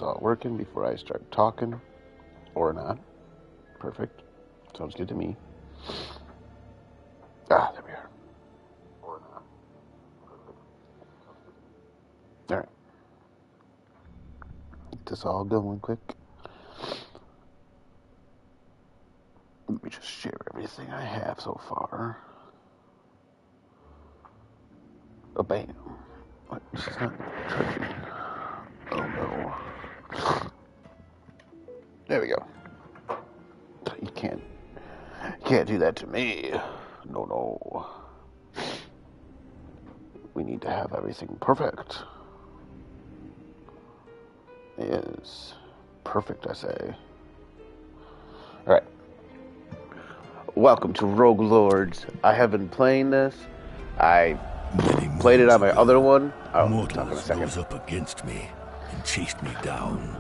is all working before I start talking. Or not. Perfect. Sounds good to me. Ah, there we are. Or not. Perfect. Alright. Get this all going quick. Let me just share everything I have so far. Oh, bam. What? It's not charging. Oh, no. There we go. You can't do that to me. No. We need to have everything perfect. Is perfect, I say. Alright. Welcome to Rogue Lords. I have been playing this. I played it on my other one. I'll talk in a second. Rose up against me and chased me down.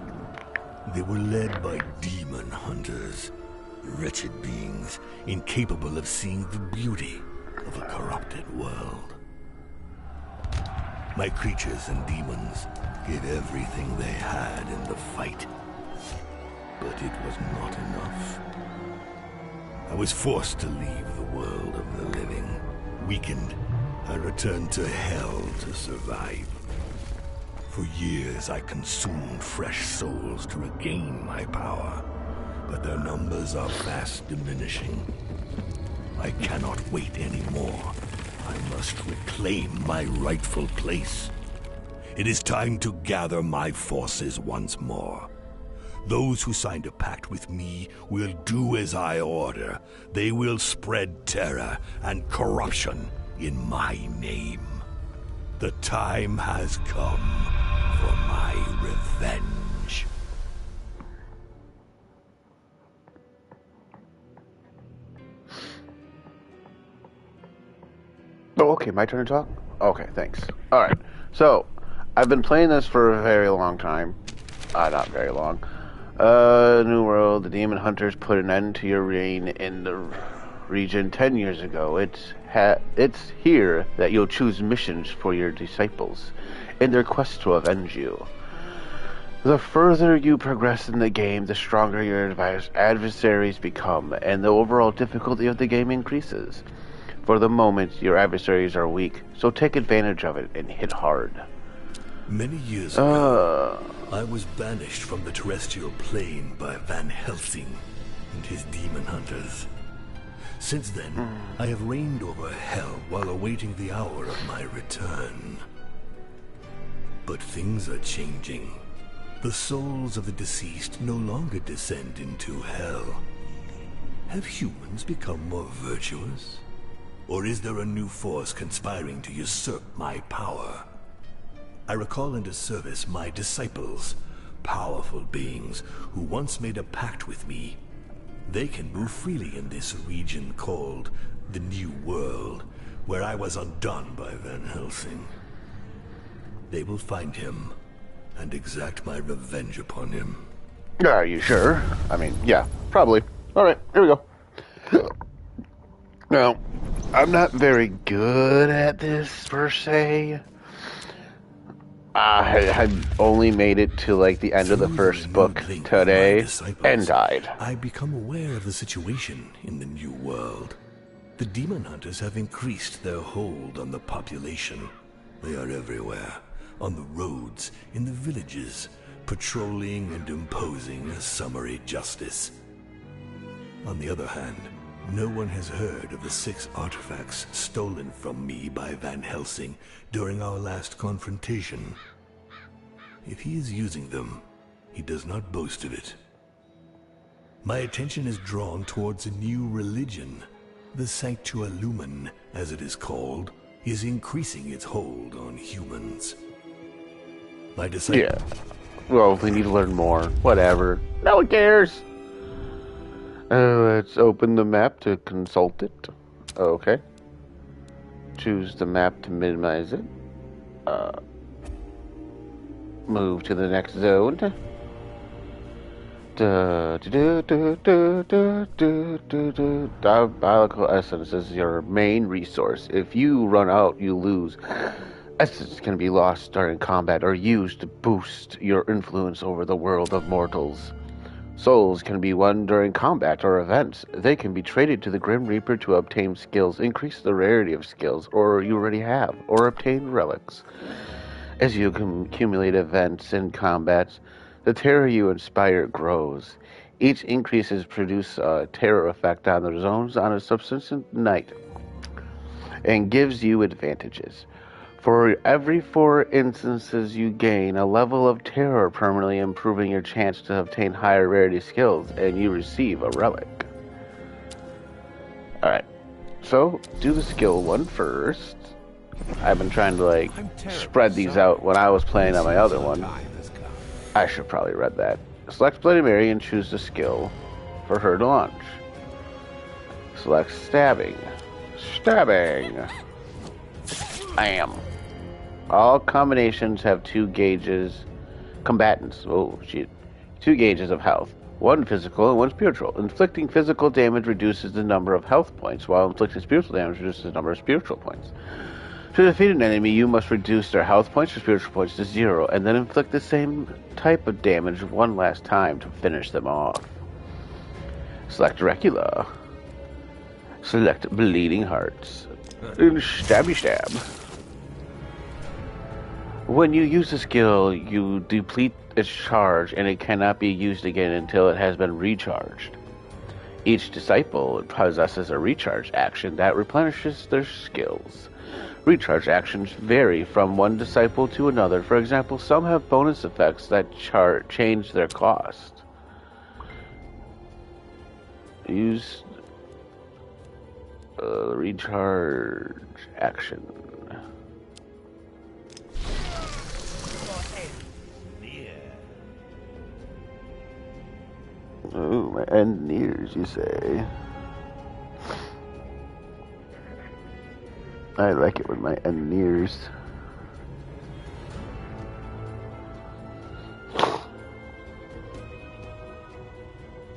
They were led by demon hunters, wretched beings incapable of seeing the beauty of a corrupted world. My creatures and demons gave everything they had in the fight, but it was not enough. I was forced to leave the world of the living. Weakened, I returned to hell to survive. For years, I consumed fresh souls to regain my power, but their numbers are fast diminishing. I cannot wait anymore. I must reclaim my rightful place. It is time to gather my forces once more. Those who signed a pact with me will do as I order. They will spread terror and corruption in my name. The time has come for my revenge. Oh, okay, my turn to talk? Okay, thanks. Alright, so, I've been playing this for a very long time. Not very long. New World, the Demon Hunters put an end to your reign in the region 10 years ago. It's here that you'll choose missions for your disciples in their quest to avenge you. The further you progress in the game, the stronger your adversaries become, and the overall difficulty of the game increases. For the moment, your adversaries are weak, so take advantage of it and hit hard. Many years ago, I was banished from the terrestrial plane by Van Helsing and his demon hunters. Since then, I have reigned over hell while awaiting the hour of my return. But things are changing. The souls of the deceased no longer descend into hell. Have humans become more virtuous? Or is there a new force conspiring to usurp my power? I recall into service my disciples, powerful beings who once made a pact with me. They can move freely in this region called the New World, where I was undone by Van Helsing. They will find him and exact my revenge upon him. Are you sure? I mean, yeah, probably. Alright, here we go. Now, I'm not very good at this, per se. I had only made it to, like, the end of the first book today, and died. I become aware of the situation in the New World. The demon hunters have increased their hold on the population. They are everywhere, on the roads, in the villages, patrolling and imposing a summary justice. On the other hand, no one has heard of the 6 artifacts stolen from me by Van Helsing during our last confrontation. If he is using them, he does not boast of it. My attention is drawn towards a new religion. The Sanctua Lumen, as it is called, is increasing its hold on humans. My disciple... Yeah. Well, we need to learn more. Whatever. No one cares! Let's open the map to consult it. Okay. Choose the map to minimize it. Move to the next zone. Diabolical Essence is your main resource. If you run out, you lose. essence can be lost during combat or used to boost your influence over the world of mortals. Souls can be won during combat or events. They can be traded to the Grim Reaper to obtain skills, increase the rarity of skills, or you already have, or obtain relics. As you accumulate events and combats, the terror you inspire grows. Each increases produce a terror effect on the zones on a subsequent night and gives you advantages. For every 4 instances you gain a level of terror, permanently improving your chance to obtain higher rarity skills, and you receive a relic. Alright, so do the skill one first. I've been trying to like spread these out when I was playing on my other one. I should probably read that. Select Bloody Mary and choose the skill for her to launch. Select Stabbing. Stabbing! Bam! All combinations have 2 gauges. Combatants. Oh, shit. 2 gauges of health. 1 physical and 1 spiritual. Inflicting physical damage reduces the number of health points, while inflicting spiritual damage reduces the number of spiritual points. To defeat an enemy, you must reduce their health points or spiritual points to 0, and then inflict the same type of damage one last time to finish them off. Select Dracula. Select Bleeding Hearts. And stabby stab. When you use a skill, you deplete its charge, and it cannot be used again until it has been recharged. Each disciple possesses a recharge action that replenishes their skills. Recharge actions vary from one disciple to another. For example, some have bonus effects that change their cost. Use recharge action. Oh, my end nears, you say? I like it when my end nears.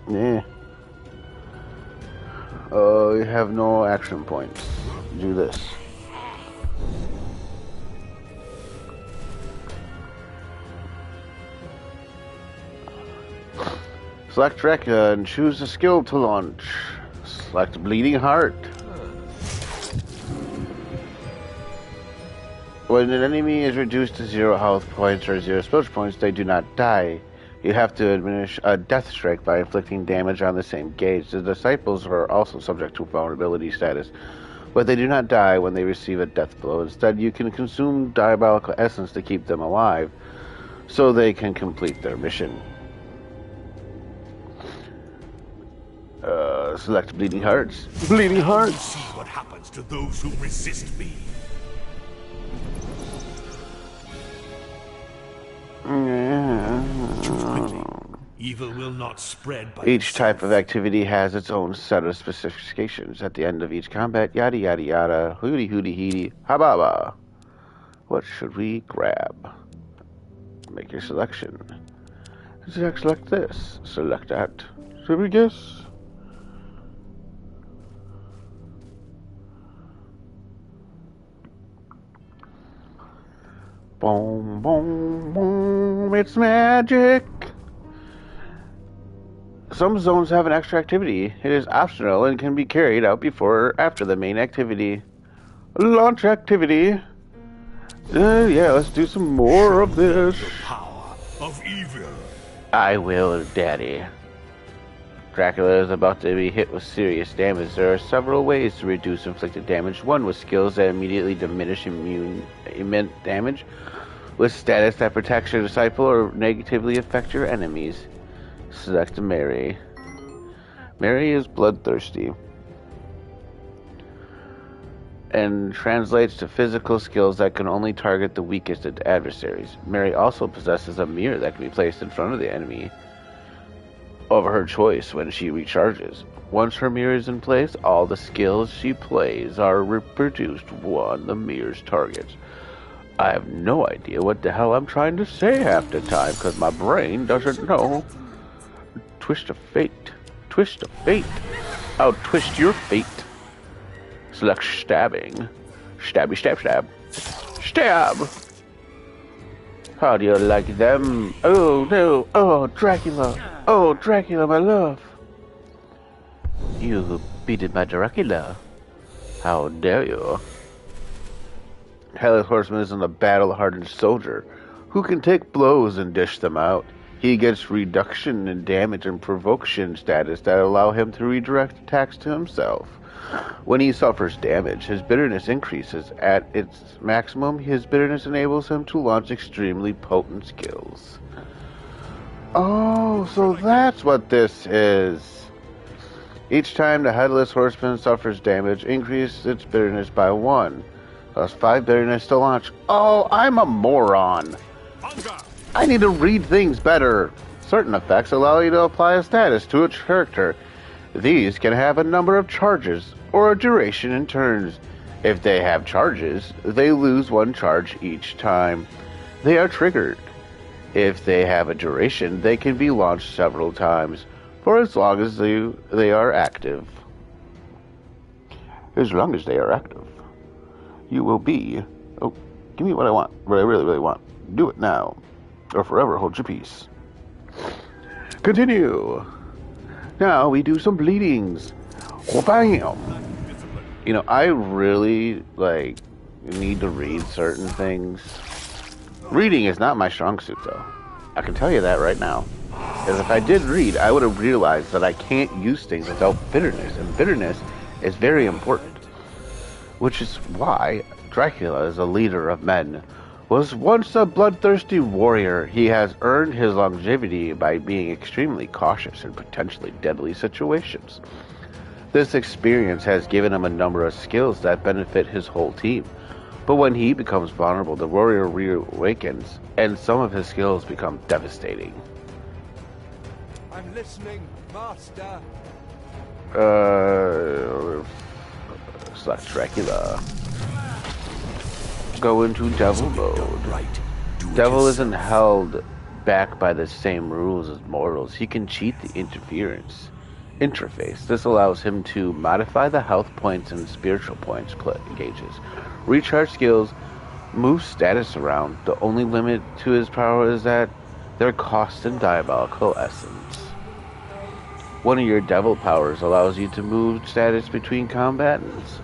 Yeah. Oh, you have no action points. Do this. Select Dracula and choose a skill to launch. Select Bleeding Heart. When an enemy is reduced to 0 health points or 0 spiritual points, they do not die. You have to administer a death strike by inflicting damage on the same gauge. The disciples are also subject to vulnerability status, but they do not die when they receive a death blow. Instead, you can consume diabolical essence to keep them alive, so they can complete their mission. Select Bleeding Hearts. Bleeding Hearts! See what happens to those who resist me. Evil will not spread by Each type of activity has its own set of specifications. At the end of each combat, yada yada yada, hooty hooty heedy, hababa. What should we grab? Make your selection. Select this. Select that. Should we guess? Boom, boom, boom, it's magic! Some zones have an extra activity. It is optional and can be carried out before or after the main activity. Launch activity. Yeah, let's do some more of this. The power of evil. I will, Daddy. Dracula is about to be hit with serious damage. There are several ways to reduce inflicted damage. One with skills that immediately diminish immense damage, with status that protects your disciple or negatively affect your enemies. Select Mary. Mary is bloodthirsty and translates to physical skills that can only target the weakest adversaries. Mary also possesses a mirror that can be placed in front of the enemy of her choice when she recharges. Once her mirror is in place, all the skills she plays are reproduced on the mirror's targets. I have no idea what the hell I'm trying to say half the time because my brain doesn't know. Twist of fate. Twist of fate. I'll twist your fate. Select stabbing. Stabby stab stab. Stab! How do you like them? Oh no! Oh, Dracula! Oh, Dracula, my love! You beat my Dracula. How dare you? Headless Horseman isn't a battle-hardened soldier who can take blows and dish them out. He gets reduction in damage and provocation status that allow him to redirect attacks to himself. When he suffers damage, his bitterness increases. At its maximum, his bitterness enables him to launch extremely potent skills. Oh, so that's what this is. Each time the Headless Horseman suffers damage, increase its bitterness by 1. Plus 5 bitterness to launch. Oh, I'm a moron. I need to read things better. Certain effects allow you to apply a status to a character. These can have a number of charges or a duration in turns. If they have charges, they lose 1 charge each time they are triggered. If they have a duration, they can be launched several times for as long as they are active. As long as they are active. You will be... Oh, give me what I want. What I really, really want. Do it now. Or forever hold your peace. Continue. Now we do some bleedings. Bam! You know, I really, need to read certain things. Reading is not my strong suit, though. I can tell you that right now. Because if I did read, I would have realized that I can't use things without bitterness. And bitterness is very important. Which is why Dracula is a leader of men. Was once a bloodthirsty warrior. He has earned his longevity by being extremely cautious in potentially deadly situations. This experience has given him a number of skills that benefit his whole team. But when he becomes vulnerable, the warrior reawakens, and some of his skills become devastating. I'm listening, Master. Select Dracula. Go into Devil mode. Devil isn't held back by the same rules as mortals. He can cheat the interface. This allows him to modify the health points and spiritual points gauges, recharge skills, move status around. The only limit to his power is that their cost in diabolical essence. One of your devil powers allows you to move status between combatants.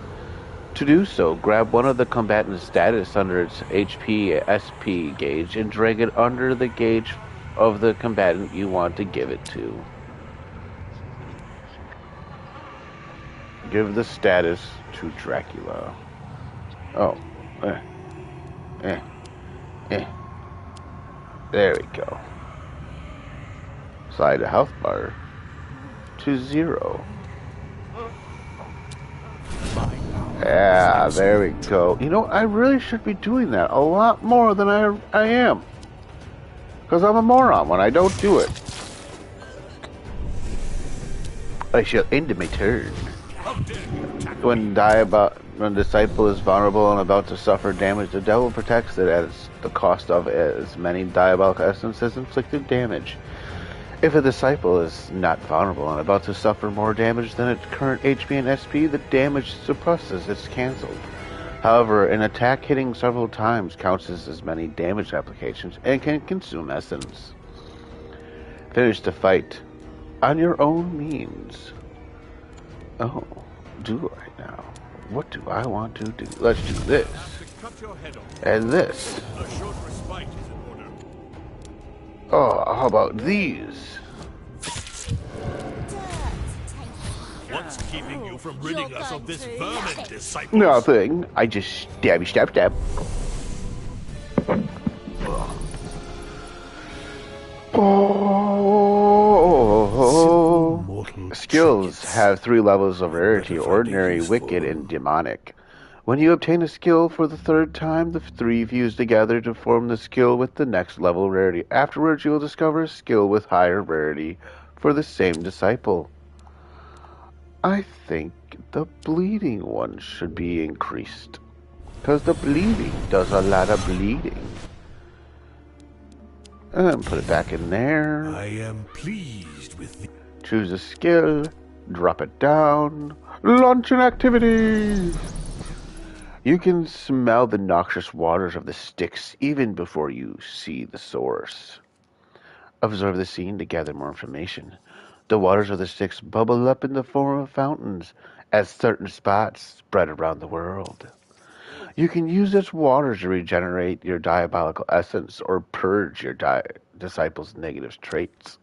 To do so, grab one of the combatant's status under its HP SP gauge and drag it under the gauge of the combatant you want to give it to. Give the status to Dracula. Oh. There we go. Slide the health bar to 0. Yeah, there we go. You know, I really should be doing that a lot more than I am. Because I'm a moron when I don't do it. I shall end my turn. When Disciple is vulnerable and about to suffer damage, the devil protects it at the cost of as many diabolical essences inflicted damage. If a disciple is not vulnerable and about to suffer more damage than its current HP and SP, the damage suppresses, it's cancelled. However, an attack hitting several times counts as many damage applications and can consume essence. Finish the fight on your own means. Oh, do I now? What do I want to do? Let's do this. And this. Oh, how about these? What's keeping you from ridding us of this vermin, disciple? Nothing. I just stab. Oh. Skills have 3 levels of rarity: ordinary, wicked, and demonic. When you obtain a skill for the 3rd time, the 3 fuse together to form the skill with the next level rarity. Afterwards, you will discover a skill with higher rarity for the same disciple. I think the bleeding one should be increased, because the bleeding does a lot of bleeding. And put it back in there. I am pleased with the... Choose a skill, drop it down, launch an activity. You can smell the noxious waters of the Styx even before you see the source. Observe the scene to gather more information. The waters of the Styx bubble up in the form of fountains at certain spots spread around the world. You can use its water to regenerate your diabolical essence or purge your disciples' negative traits.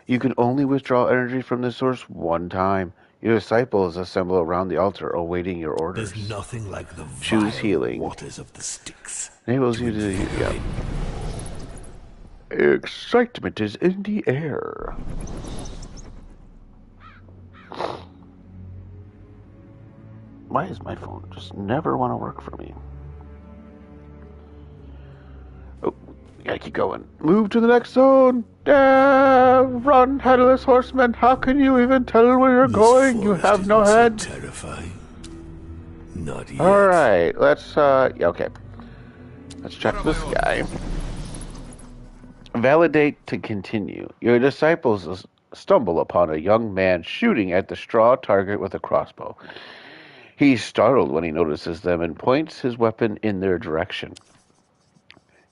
You can only withdraw energy from the source one time. Your disciples assemble around the altar awaiting your orders. There's nothing like the Choose vile healing. waters of the Styx. Enables you to... Yeah. Excitement is in the air. Why does my phone just never want to work for me? Oh, gotta keep going. Move to the next zone. Run, headless horseman. How can you even tell where you're going? You have no head. Terrifying. Not yet. All right, let's okay. Let's check this guy. Validate to continue. Your disciples stumble upon a young man shooting at the straw target with a crossbow. He's startled when he notices them and points his weapon in their direction.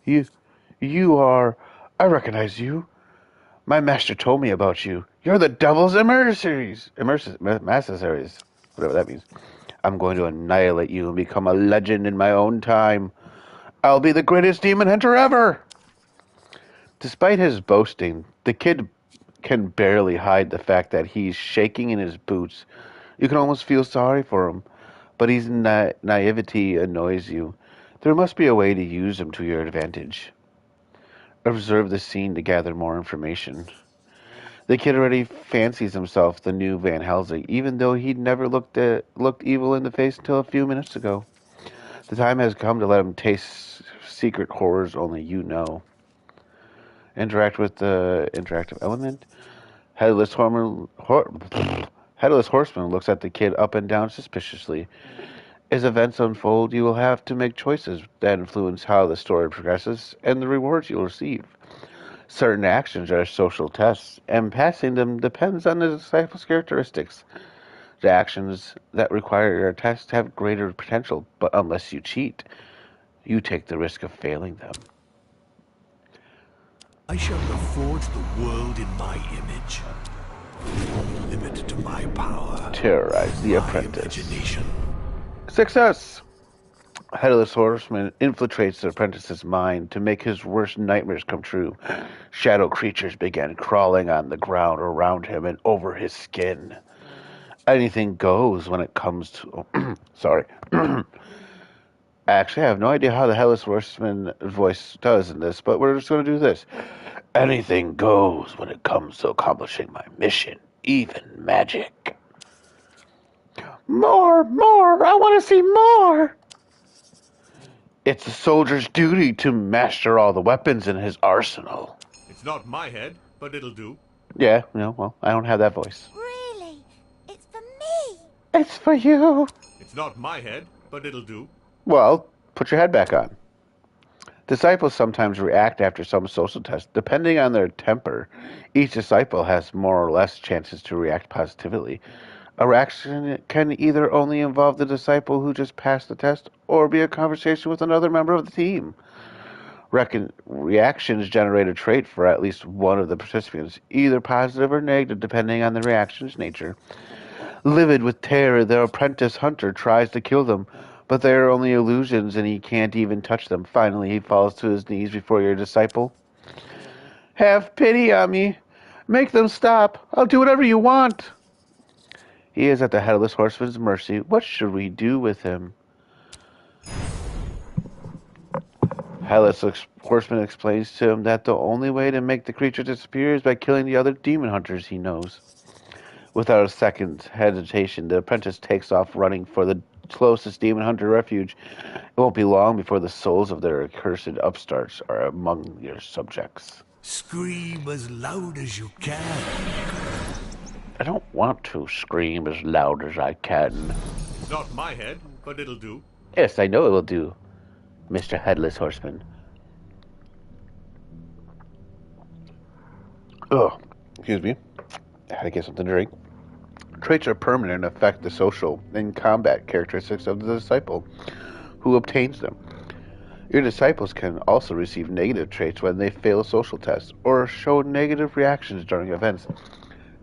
You are... I recognize you. My master told me about you. You're the devil's emissaries. Whatever that means. I'm going to annihilate you and become a legend in my own time. I'll be the greatest demon hunter ever. Despite his boasting, the kid can barely hide the fact that he's shaking in his boots. You can almost feel sorry for him, but his naivety annoys you. There must be a way to use him to your advantage. Observe the scene to gather more information. The kid already fancies himself the new Van Helsing, even though he'd never looked evil in the face until a few minutes ago. The time has come to let him taste secret horrors only you know. Interact with the interactive element. Headless Horseman looks at the kid up and down suspiciously. As events unfold, you will have to make choices that influence how the story progresses and the rewards you'll receive. Certain actions are social tests, and passing them depends on the disciple's characteristics. The actions that require your test have greater potential, but unless you cheat, you take the risk of failing them. I shall reforge the world in my image. Limit to my power. Terrorize the my apprentice. Imagination. Success! Headless Horseman infiltrates the apprentice's mind to make his worst nightmares come true. Shadow creatures begin crawling on the ground around him and over his skin. Anything goes when it comes to... Sorry. Actually, I have no idea how the Headless Horseman voice does in this, but we're just going to do this. Anything goes when it comes to accomplishing my mission, even magic. More! I want to see more! It's a soldier's duty to master all the weapons in his arsenal. It's not my head, but it'll do. Yeah, well, I don't have that voice. Really? It's for me? It's for you. It's not my head, but it'll do. Well, put your head back on. Disciples sometimes react after some social test. Depending on their temper, each disciple has more or less chances to react positively. A reaction can either only involve the disciple who just passed the test or be a conversation with another member of the team. Reactions generate a trait for at least one of the participants, either positive or negative depending on the reaction's nature. Livid with terror, the apprentice hunter tries to kill them, but they are only illusions and he can't even touch them. Finally, he falls to his knees before your disciple. Have pity on me. Make them stop. I'll do whatever you want. He is at the Headless Horseman's mercy. What should we do with him? Headless Horseman explains to him that the only way to make the creature disappear is by killing the other demon hunters he knows. Without a second's hesitation, the apprentice takes off running for the closest demon hunter refuge. It won't be long before the souls of their accursed upstarts are among your subjects. Scream as loud as you can. I don't want to scream as loud as I can. It's not my head, but it'll do. Yes, I know it will do, Mr. Headless Horseman. Oh, excuse me. I had to get something to drink. Traits are permanent and affect the social and combat characteristics of the disciple who obtains them. Your disciples can also receive negative traits when they fail a social test or show negative reactions during events.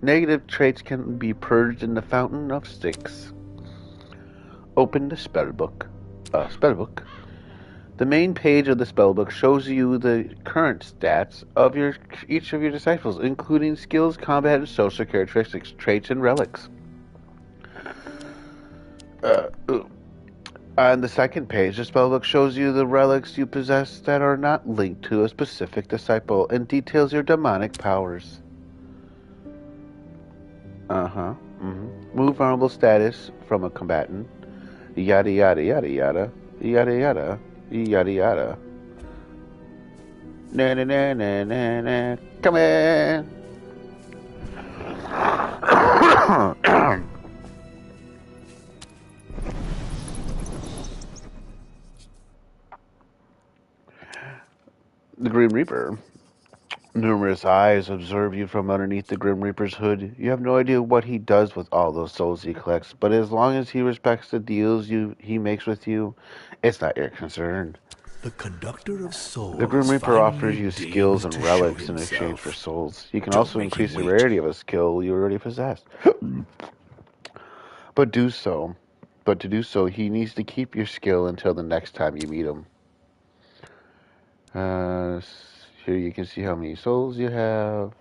Negative traits can be purged in the Fountain of Styx. Open the spellbook. The main page of the spellbook shows you the current stats of each of your disciples, including skills, combat, and social characteristics, traits, and relics. On the second page, the spellbook shows you the relics you possess that are not linked to a specific disciple and details your demonic powers. Move vulnerable status from a combatant. Yada yada yada yada. Yada yada. Yada yada. Na na na na na na. Come in. The Grim Reaper. Numerous eyes observe you from underneath the Grim Reaper's hood. You have no idea what he does with all those souls he collects, but as long as he respects the deals he makes with you, it's not your concern. The Conductor of Souls. The Grim Reaper offers you skills and relics in exchange for souls. You can also increase the rarity of a skill you already possess. But to do so, he needs to keep your skill until the next time you meet him. Here you can see how many souls you have.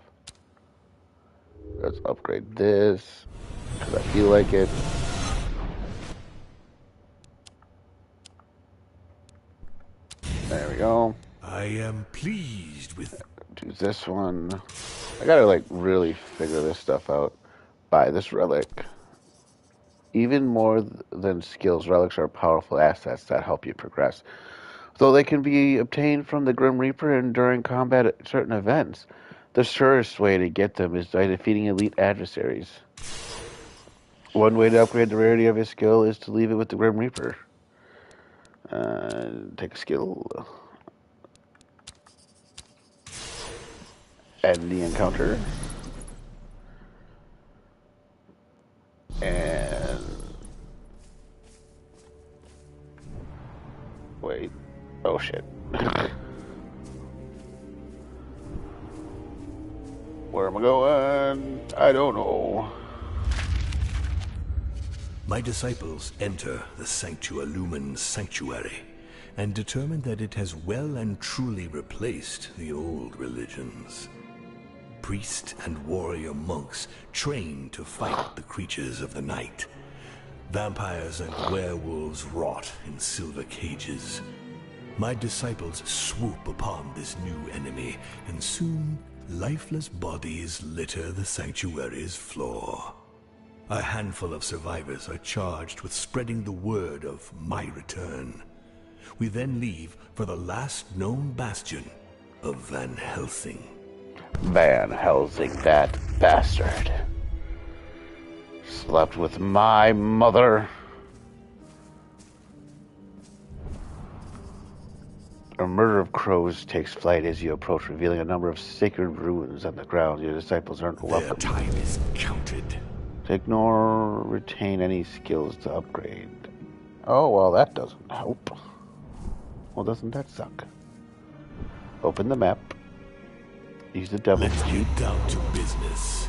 Let's upgrade this, because I feel like it. There we go. I am pleased with... Do this one. I gotta, like, really figure this stuff out. Buy this relic. Even more than skills, relics are powerful assets that help you progress. Though they can be obtained from the Grim Reaper and during combat at certain events, the surest way to get them is by defeating elite adversaries. One way to upgrade the rarity of your skill is to leave it with the Grim Reaper. Take a skill. End the encounter. And... wait. Oh shit. Where am I going? I don't know. My disciples enter the Sanctualumen Sanctuary and determine that it has well and truly replaced the old religions. Priest and warrior monks trained to fight the creatures of the night. Vampires and werewolves rot in silver cages. My disciples swoop upon this new enemy, and soon lifeless bodies litter the sanctuary's floor. A handful of survivors are charged with spreading the word of my return. We then leave for the last known bastion of Van Helsing. Van Helsing, that bastard. Slept with my mother. A murder of crows takes flight as you approach, revealing a number of sacred ruins on the ground. Your disciples aren't welcome. Their time is counted. To ignore or retain any skills to upgrade. Oh, well, that doesn't help. Well, doesn't that suck? Open the map. Use the devil's Let's get down to business.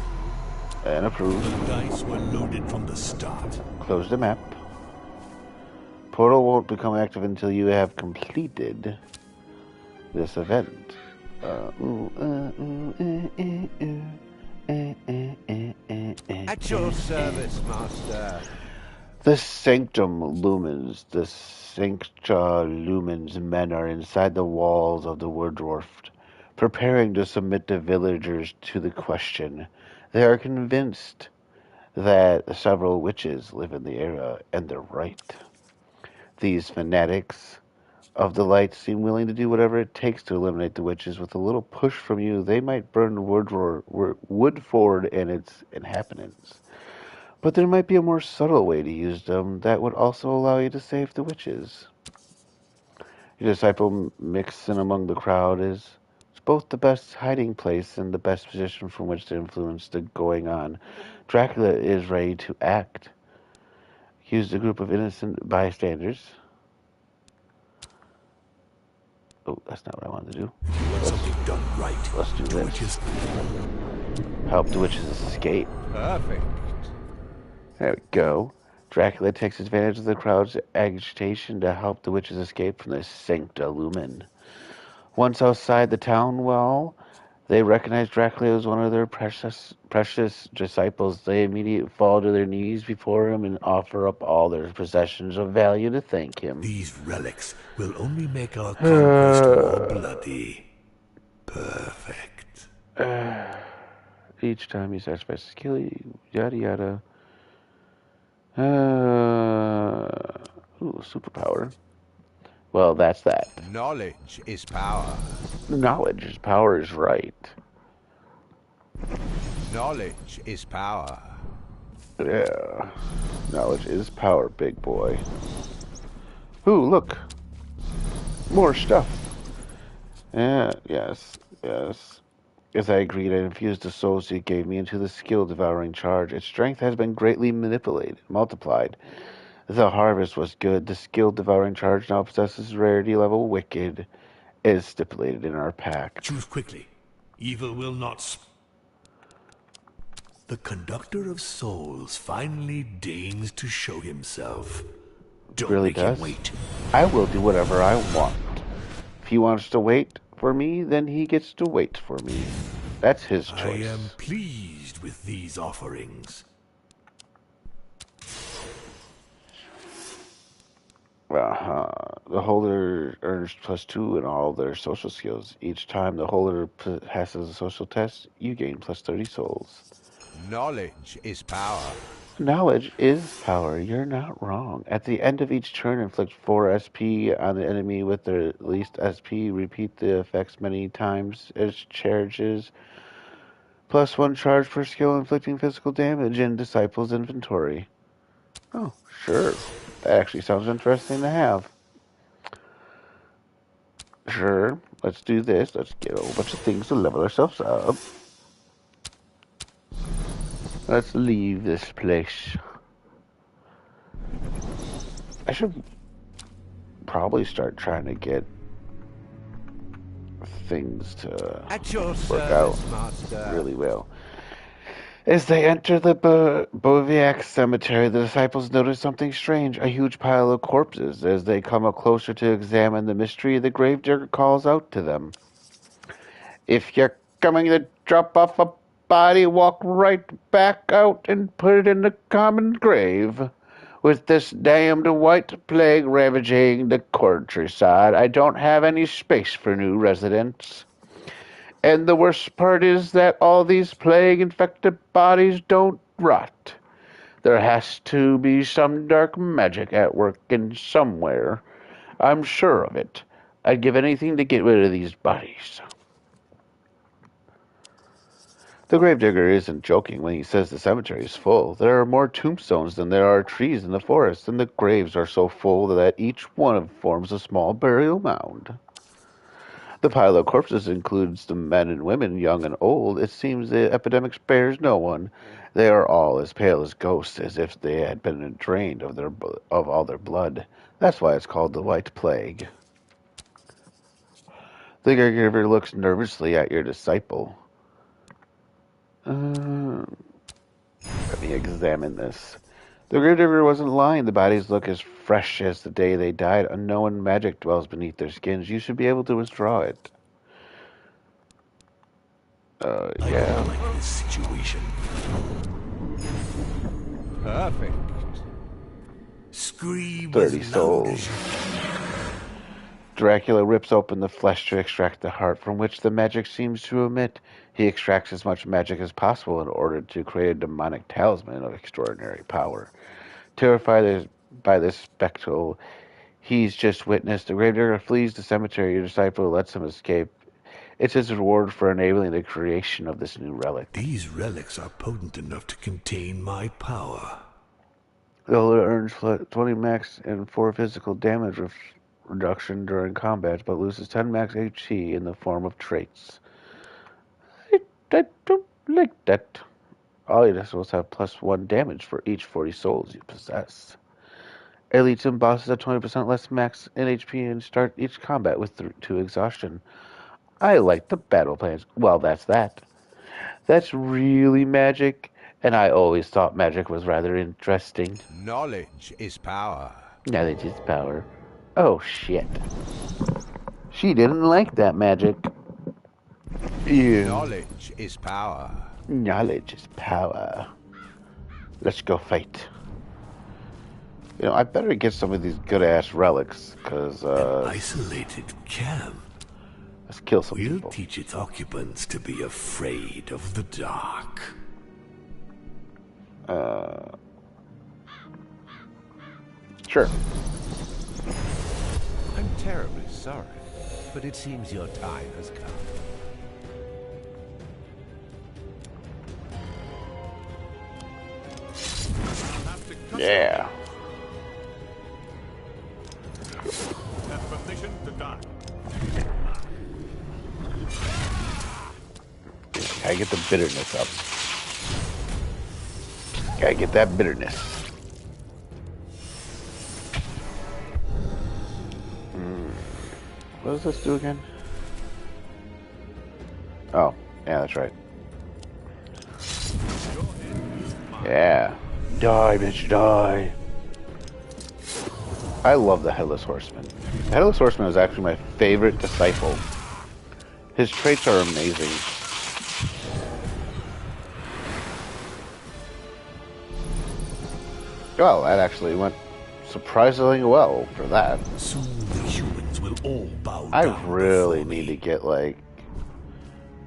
And approve. The dice were loaded from the start. Close the map. Portal won't become active until you have completed this event. At your service, master. The Sanctum Lumens, the Sancta Lumens men are inside the walls of the Werdorf, preparing to submit the villagers to the question. They are convinced that several witches live in the area, and they're right. These fanatics of the light seem willing to do whatever it takes to eliminate the witches. With a little push from you, they might burn Woodford and its inhabitants. But there might be a more subtle way to use them that would also allow you to save the witches. Your disciple mixing among the crowd is both the best hiding place and the best position from which to influence the going on. Dracula is ready to act. Use a group of innocent bystanders. Oh, that's not what I wanted to do. You want something done right. Let's do Do it this. just Help the witches escape. Perfect. There we go. Dracula takes advantage of the crowd's agitation to help the witches escape from the Sancta Lumen. Once outside the town wall, they recognize Dracula as one of their precious disciples. They immediately fall to their knees before him and offer up all their possessions of value to thank him. These relics will only make our conquest more bloody. Perfect. Each time he starts by skill, yada yada. Ooh, superpower. Well, that's that. Knowledge is power. Knowledge is power is right. Knowledge is power. Yeah. Knowledge is power, big boy. Ooh, look. More stuff. Yeah, yes. As I agreed, I infused the souls you gave me into the skill-devouring charge. Its strength has been greatly multiplied. The harvest was good. The skill-devouring charge now possesses rarity level wicked, as stipulated in our pact. Choose quickly. Evil will not. The conductor of souls finally deigns to show himself. Don't Really make does? him wait. I will do whatever I want. If he wants to wait for me, then he gets to wait for me. That's his I choice. am pleased with these offerings. The holder earns +2 in all their social skills. Each time the holder passes a social test, you gain +30 souls. Knowledge is power. Knowledge is power. You're not wrong. At the end of each turn, inflict 4 SP on the enemy with their least SP. Repeat the effects many times as charges. +1 charge per skill inflicting physical damage in Disciple's inventory. Oh, sure. That actually sounds interesting to have. Sure. Let's do this. Let's get a whole bunch of things to level ourselves up. Let's leave this place. I should probably start trying to get things to At your work out service, master. really well. As they enter the Boviac cemetery, the disciples notice something strange, a huge pile of corpses. As they come up closer to examine the mystery, the gravedigger calls out to them. If you're coming to drop off a body, walk right back out and put it in the common grave. With this damned white plague ravaging the countryside, I don't have any space for new residents. And the worst part is that all these plague-infected bodies don't rot. There has to be some dark magic at work in somewhere. I'm sure of it. I'd give anything to get rid of these bodies. The gravedigger isn't joking when he says the cemetery is full. There are more tombstones than there are trees in the forest, and the graves are so full that each one forms a small burial mound. The pile of corpses includes the men and women, young and old. It seems the epidemic spares no one. They are all as pale as ghosts, as if they had been drained of all their blood. That's why it's called the White Plague. The caregiver looks nervously at your disciple. Let me examine this. The gravedigger wasn't lying. The bodies look as fresh as the day they died. Unknown magic dwells beneath their skins. You should be able to withdraw it. I Yeah. don't like this situation. Perfect. Scream 30 as loud as souls. you Dracula rips open the flesh to extract the heart, from which the magic seems to emit. He extracts as much magic as possible in order to create a demonic talisman of extraordinary power. Terrified by this spectacle he's just witnessed, the gravedigger flees the cemetery. Your disciple lets him escape. It's his reward for enabling the creation of this new relic. These relics are potent enough to contain my power. The holder earns 20 max and 4 physical damage reduction during combat, but loses 10 max HP in the form of traits. I don't like that. All elites have +1 damage for each 40 souls you possess. Elites and bosses have 20% less max in HP and start each combat with 2 exhaustion. I like the battle plans. Well, that's that. That's really magic, and I always thought magic was rather interesting. Knowledge is power. Knowledge is power. Oh, shit. She didn't like that magic. Yeah. Knowledge is power. Knowledge is power. Let's go fight. You know, I better get some of these good-ass relics, because, An isolated camp. let's kill some We'll people. teach its occupants to be afraid of the dark. Sure. I'm terribly sorry, but it seems your time has come. Yeah. Have permission to die. Gotta get the bitterness up. Gotta get that bitterness. What does this do again? Oh, yeah, that's right. Yeah. Die, bitch, die. I love the Headless Horseman. The Headless Horseman is actually my favorite disciple. His traits are amazing. Well, that actually went surprisingly well for that. Soon the humans will all bow I down really before need me. to get, like,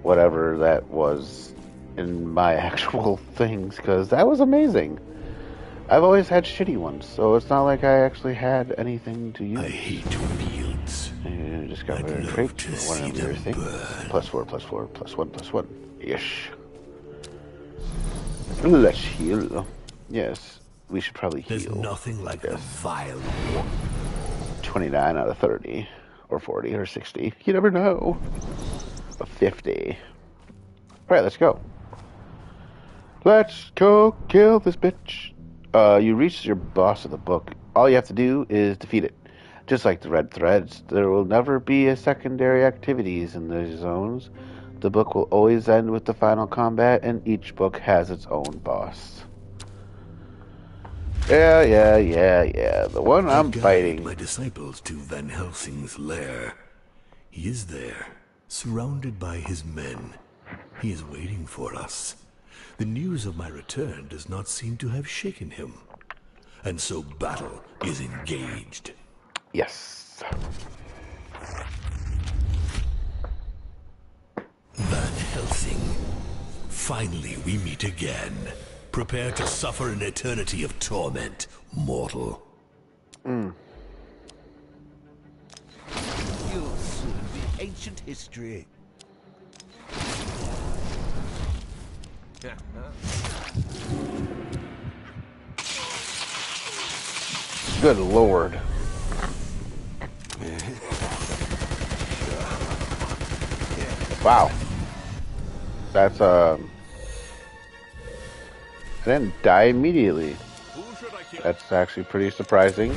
whatever that was in my actual things, because that was amazing. I've always had shitty ones, so it's not like I actually had anything to use. I hate fields. Discover I'd a love trait to or one see of your them things. burn. +4, +4, +1, +1. Ish. Let's heal. Yes, we should probably heal. There's nothing like the vile war. 29 out of 30, or 40, or 60. You never know. A 50. Alright, let's go. Let's go kill this bitch. You reach your boss of the book. All you have to do is defeat it. Just like the red threads, there will never be a secondary activities in these zones. The book will always end with the final combat, and each book has its own boss. Yeah. The one I'm Guide fighting. my disciples to Van Helsing's lair. He is there, surrounded by his men. He is waiting for us. The news of my return does not seem to have shaken him. And so battle is engaged. Yes. Van Helsing. Finally we meet again. Prepare to suffer an eternity of torment, mortal. You'll soon be ancient history. Good lord. Wow. That's, I didn't die immediately. Who should I kill? That's actually pretty surprising.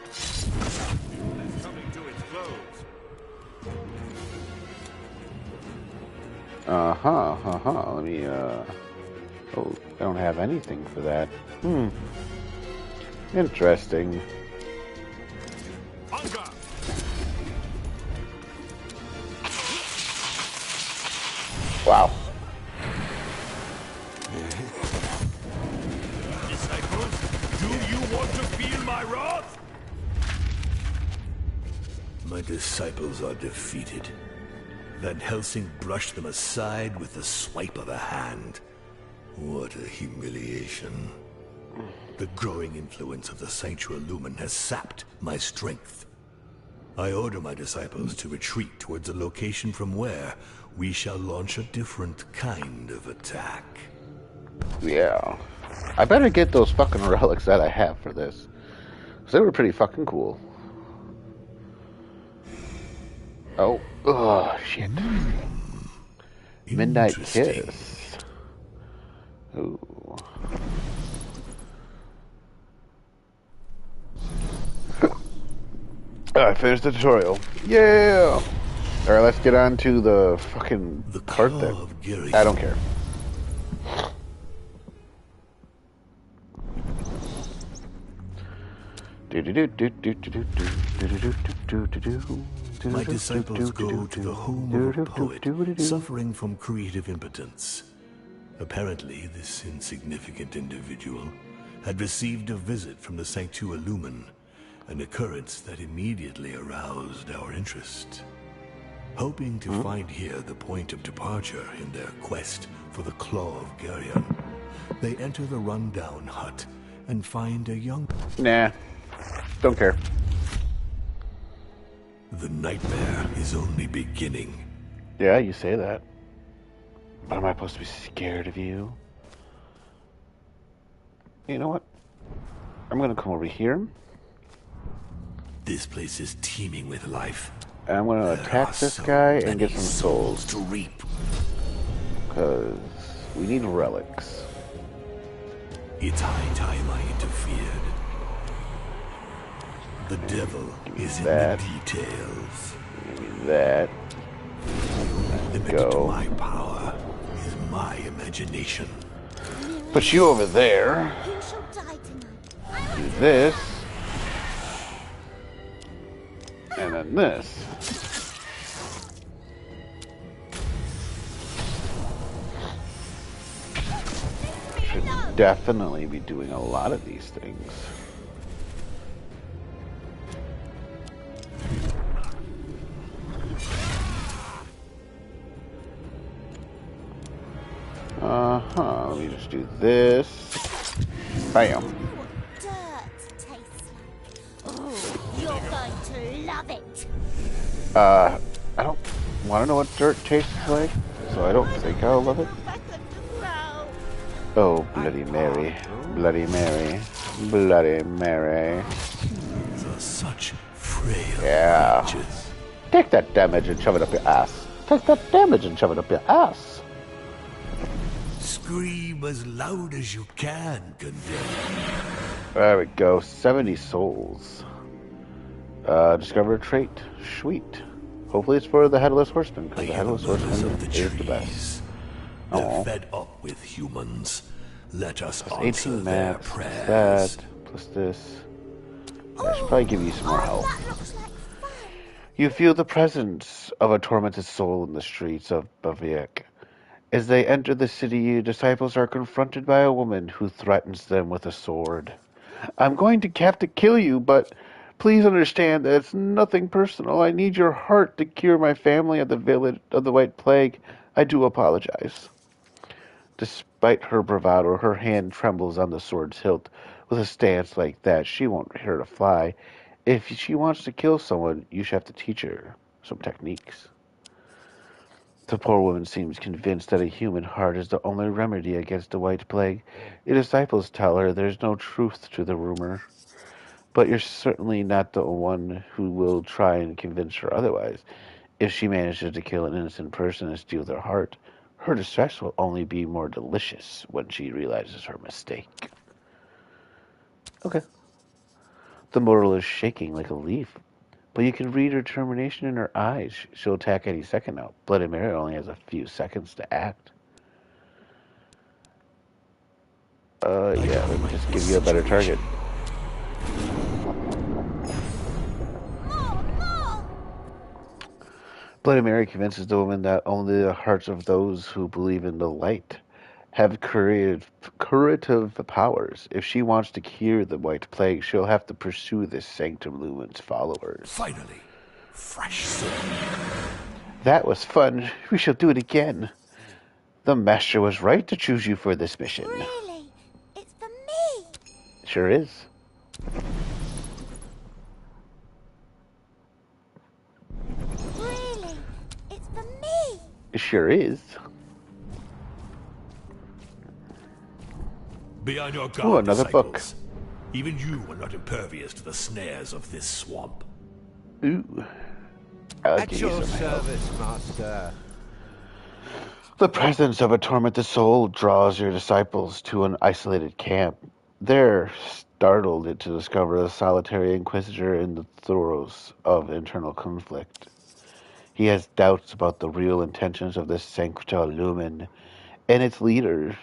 It's coming to its close. Let me, oh, I don't have anything for that. Interesting. Hunger! Wow. Disciples, do you want to feel my wrath? My disciples are defeated. Van Helsing brushed them aside with the swipe of a hand. What a humiliation. The growing influence of the Sanctuary Lumen has sapped my strength. I order my disciples to retreat towards a location from where we shall launch a different kind of attack. Yeah. I better get those fucking relics that I have for this. 'Cause they were pretty fucking cool. Oh, shit. Midnight Kiss. Ooh. I finished the tutorial. Yeah! Alright, let's get on to the fucking part then. I don't care. My disciples go to the home of a poet suffering from creative impotence. Apparently, this insignificant individual had received a visit from the Sanctua Lumen, an occurrence that immediately aroused our interest. Hoping to find here the point of departure in their quest for the Claw of Geryon, they enter the rundown hut and find a young... Nah. Don't care. The nightmare is only beginning. Yeah, you say that. But am I supposed to be scared of you? You know what? I'm gonna come over here. This place is teeming with life. And I'm gonna attack this guy and get some souls. To reap. Because we need relics. It's high time I interfered. The devil is in the details. Give me that. Limited to my power is my imagination. Put you over there. Who shall die tonight? Do this. And then this. Should definitely be doing a lot of these things. Let me just do this. Bam. Dirt tastes like. Oh, you're going to love it. I don't want to know what dirt tastes like, so I don't think I'll love it. Oh, Bloody Mary. Bloody Mary. Bloody Mary. These are such frail Yeah. creatures. Take that damage and shove it up your ass. Take that damage and shove it up your ass. Scream as loud as you can, Condemned. There we go. 70 souls. Discover a trait. Sweet. Hopefully it's for the Headless Horseman, because the Headless Horseman is the best. They're fed up with humans. Let us Plus answer 18 their max, prayers. plus that, plus this. I should probably give you some more health. That looks like fun. You feel the presence of a tormented soul in the streets of Baviek. As they enter the city, your disciples are confronted by a woman who threatens them with a sword. I'm going to have to kill you, but please understand that it's nothing personal. I need your heart to cure my family of the village of the White Plague. I do apologize. Despite her bravado, her hand trembles on the sword's hilt. With a stance like that, she won't hurt a fly. If she wants to kill someone, you should have to teach her some techniques. The poor woman seems convinced that a human heart is the only remedy against the White Plague. Your disciples tell her there's no truth to the rumor. But you're certainly not the one who will try and convince her otherwise. If she manages to kill an innocent person and steal their heart, her distress will only be more delicious when she realizes her mistake. Okay. The mortal is shaking like a leaf, but you can read her determination in her eyes. She'll attack any second now. Bloody Mary only has a few seconds to act. Yeah, let me just give you a better target. Bloody Mary convinces the woman that only the hearts of those who believe in the light have curative powers. If she wants to cure the White Plague, she'll have to pursue this Sanctum Lumen's followers. Finally, fresh soul. That was fun. We shall do it again. The Master was right to choose you for this mission. Really? It's for me. Sure is. Really? It's for me. Sure is. Be on your guard, Oh, another book. disciples. Even you are not impervious to the snares of this swamp. Ooh. I'll At give you your some help. service, master. The presence of a tormented soul draws your disciples to an isolated camp. They're startled to discover a solitary inquisitor in the throes of internal conflict. He has doubts about the real intentions of the Sancta Lumen and its leaders.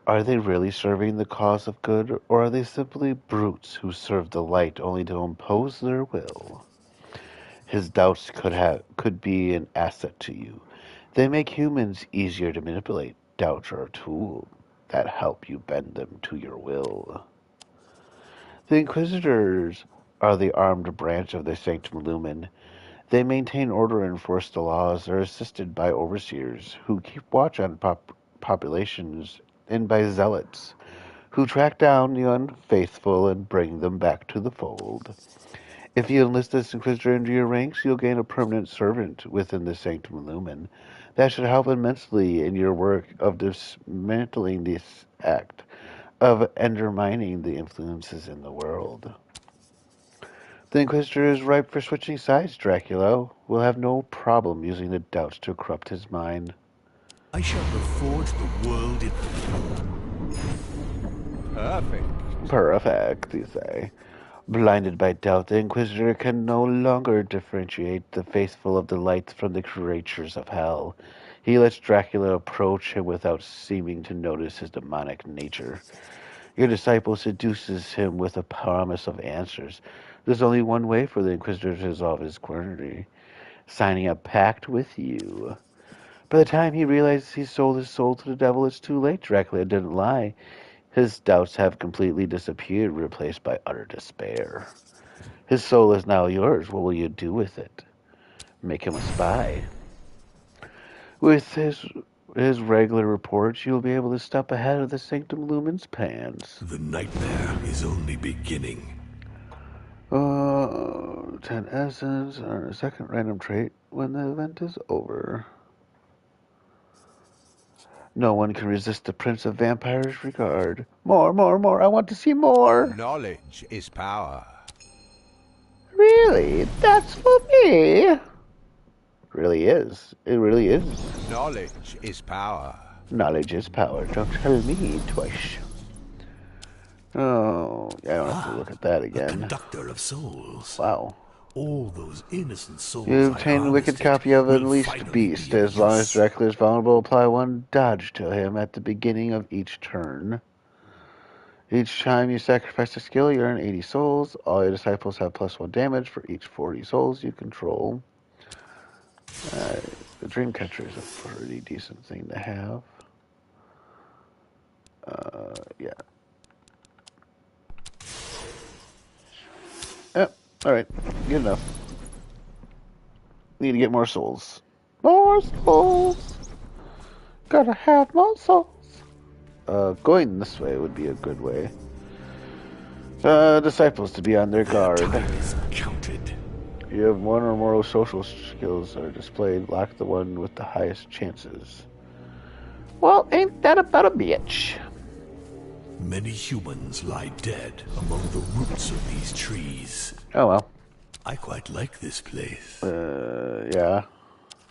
Are they really serving the cause of good, or are they simply brutes who serve the light only to impose their will? His doubts could be an asset to you. They make humans easier to manipulate. Doubts are a tool that help you bend them to your will. The Inquisitors are the armed branch of the Sanctum Lumen. They maintain order and enforce the laws. They're assisted by overseers who keep watch on populations and by zealots who track down the unfaithful and bring them back to the fold. If you enlist this Inquisitor into your ranks, you'll gain a permanent servant within the Sanctum Lumen. That should help immensely in your work of dismantling this act, of undermining the influences in the world. The Inquisitor is ripe for switching sides, Dracula. Will have no problem using the doubts to corrupt his mind. I shall reforge the world in... Perfect. Perfect, you say. Blinded by doubt, the Inquisitor can no longer differentiate the faithful of the light from the creatures of hell. He lets Dracula approach him without seeming to notice his demonic nature. Your disciple seduces him with a promise of answers. There's only one way for the Inquisitor to resolve his quandary: signing a pact with you. By the time he realizes he sold his soul to the devil, it's too late. Dracula didn't lie. His doubts have completely disappeared, replaced by utter despair. His soul is now yours. What will you do with it? Make him a spy. With his regular reports, you'll be able to step ahead of the Sanctum Lumen's plans. The nightmare is only beginning. 10 essence on a second random trait when the event is over. No one can resist the Prince of Vampires' regard. More, more, more. I want to see more. Knowledge is power. Really? That's for me? Really is. It really is. Knowledge is power. Knowledge is power. Don't tell me twice. Oh, I don't have to look at that The again. conductor of souls. Wow. All those innocent souls You I obtain a wicked harvested copy of will Unleashed finally Beast. be of As long as use. Dracula is vulnerable, apply one dodge to him at the beginning of each turn. Each time you sacrifice a skill, you earn 80 souls. All your disciples have +1 damage for each 40 souls you control. The Dreamcatcher is a pretty decent thing to have. Yeah. Yep. Alright. Good enough. Need to get more souls. More souls! Gotta have more souls! Going this way would be a good way. Disciples to be on their guard. Time is counted. You have one or more social skills that are displayed. Lock the one with the highest chances. Well, ain't that about a bitch? Many humans lie dead among the roots of these trees. Oh well. I quite like this place. Yeah.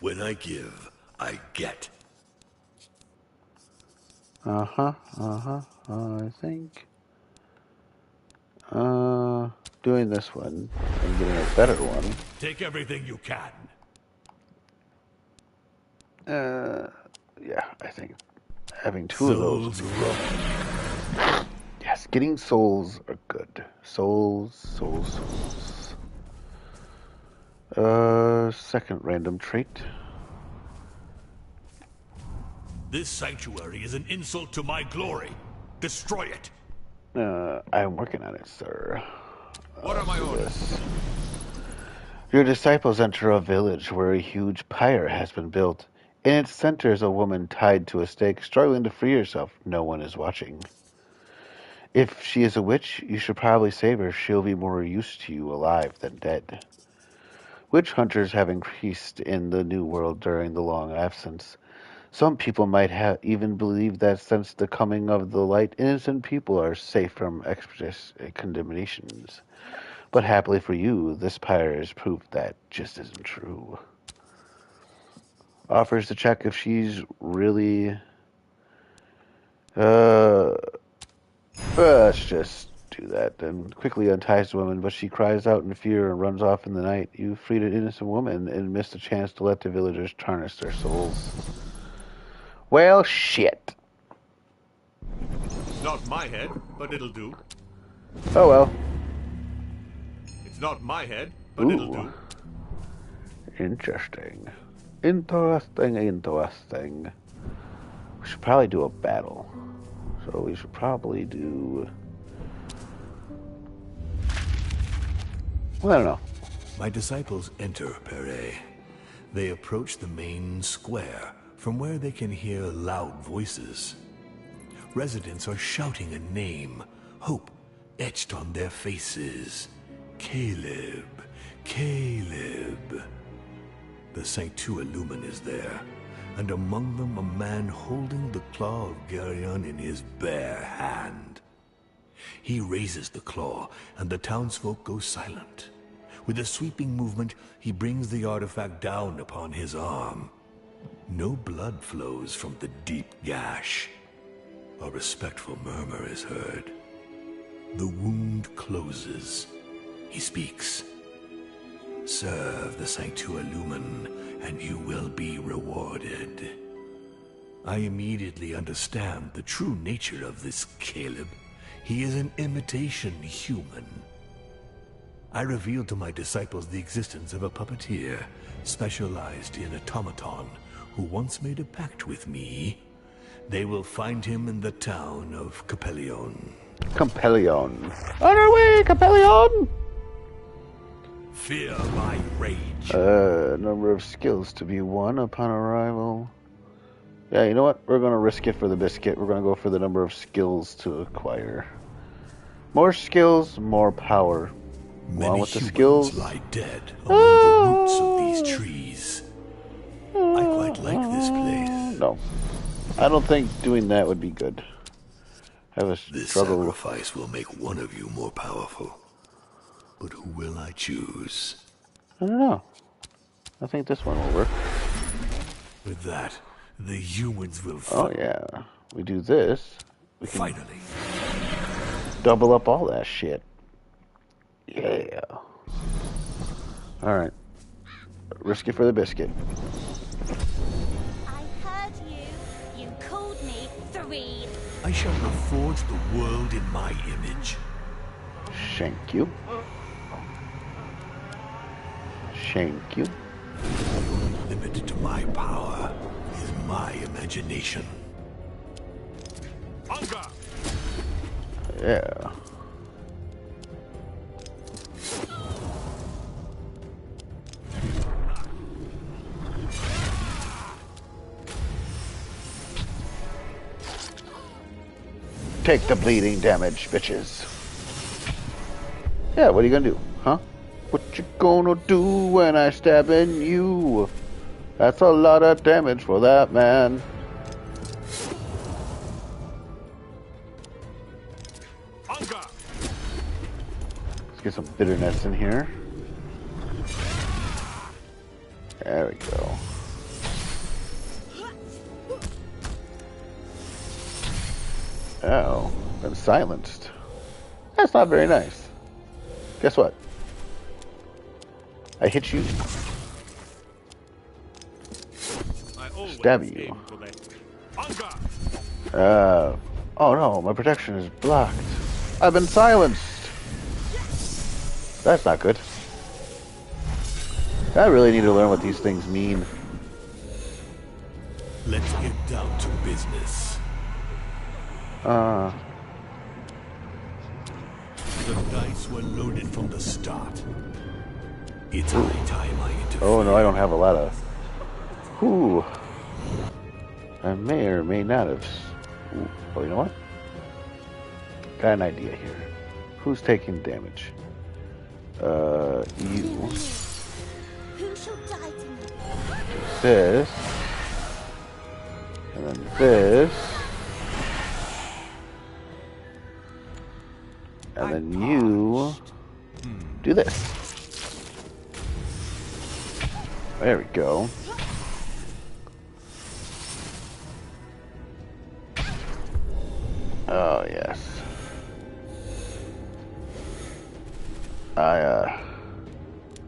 When I give, I get. I think. Doing this one and getting a better one. Take everything you can. Yeah, I think having two of those. Souls roll. Yes, getting souls are good. Souls. Second random trait. This sanctuary is an insult to my glory. Destroy it. I'm working on it, sir. What are my orders? Your disciples enter a village where a huge pyre has been built. In its center is a woman tied to a stake, struggling to free herself. No one is watching. If she is a witch, you should probably save her. She'll be more used to you alive than dead. Witch hunters have increased in the New World during the long absence. Some people might have even believed that since the coming of the light, innocent people are safe from expeditious condemnations. But happily for you, this pyre has proved that just isn't true. Offers to check if she's really... let's just do that, then quickly unties the woman, but she cries out in fear and runs off in the night. You freed an innocent woman and missed a chance to let the villagers tarnish their souls. Well, shit. It's not my head, but it'll do. Oh well. It's not my head, but it'll do. Interesting. Interesting. We should probably do a battle. So we should probably do... Well, I don't know. My disciples enter Pere. They approach the main square, from where they can hear loud voices. Residents are shouting a name, hope etched on their faces. Caleb, Caleb. The Sanctua Lumen is there, and among them a man holding the claw of Geryon in his bare hand. He raises the claw, and the townsfolk go silent. With a sweeping movement, he brings the artifact down upon his arm. No blood flows from the deep gash. A respectful murmur is heard. The wound closes. He speaks. Serve the Sanctua Lumen, and you will be rewarded. I immediately understand the true nature of this Caleb. He is an imitation human. I revealed to my disciples the existence of a puppeteer, specialized in automaton, who once made a pact with me. They will find him in the town of Capellion. Capellion. On our way, Capellion! Fear my rage. Number of skills to be won upon arrival. Yeah, you know what? We're going to risk it for the biscuit. We're going to go for the number of skills to acquire. More skills, more power. Many with the humans skills lie dead among the roots of these trees. I quite like this place. No. I don't think doing that would be good. I have a This struggle. sacrifice will make one of you more powerful. But who will I choose? I don't know. I think this one will work. With that, the humans will Oh yeah. We do this. We can finally. double up all that shit. Yeah. Alright. Risk it for the biscuit. I heard you. You called me Three. I shall reforge the world in my image. Shank you. Shank you. The only limit to my power is my imagination. Hunger! Yeah. Take the bleeding damage, bitches. Yeah, what are you gonna do, huh? What you gonna do when I stab in you? That's a lot of damage for that man. Hunger! Let's get some bitterness in here. There we go. Oh, been silenced. That's not very nice. Guess what? I hit you. I always Stab you. aim for that. Hunger! Oh no, my protection is blocked. I've been silenced. That's not good. I really need to learn what these things mean. Let's get down to business. Uh, The dice were loaded from the start. It's high time I interfere. oh no, I don't have a lot of... Ooh. I may or may not have... Ooh. Oh, you know what? Got an idea here. Who's taking damage? You. Who shall die tonight? This. And then this. And then you do this. There we go. Oh, yes.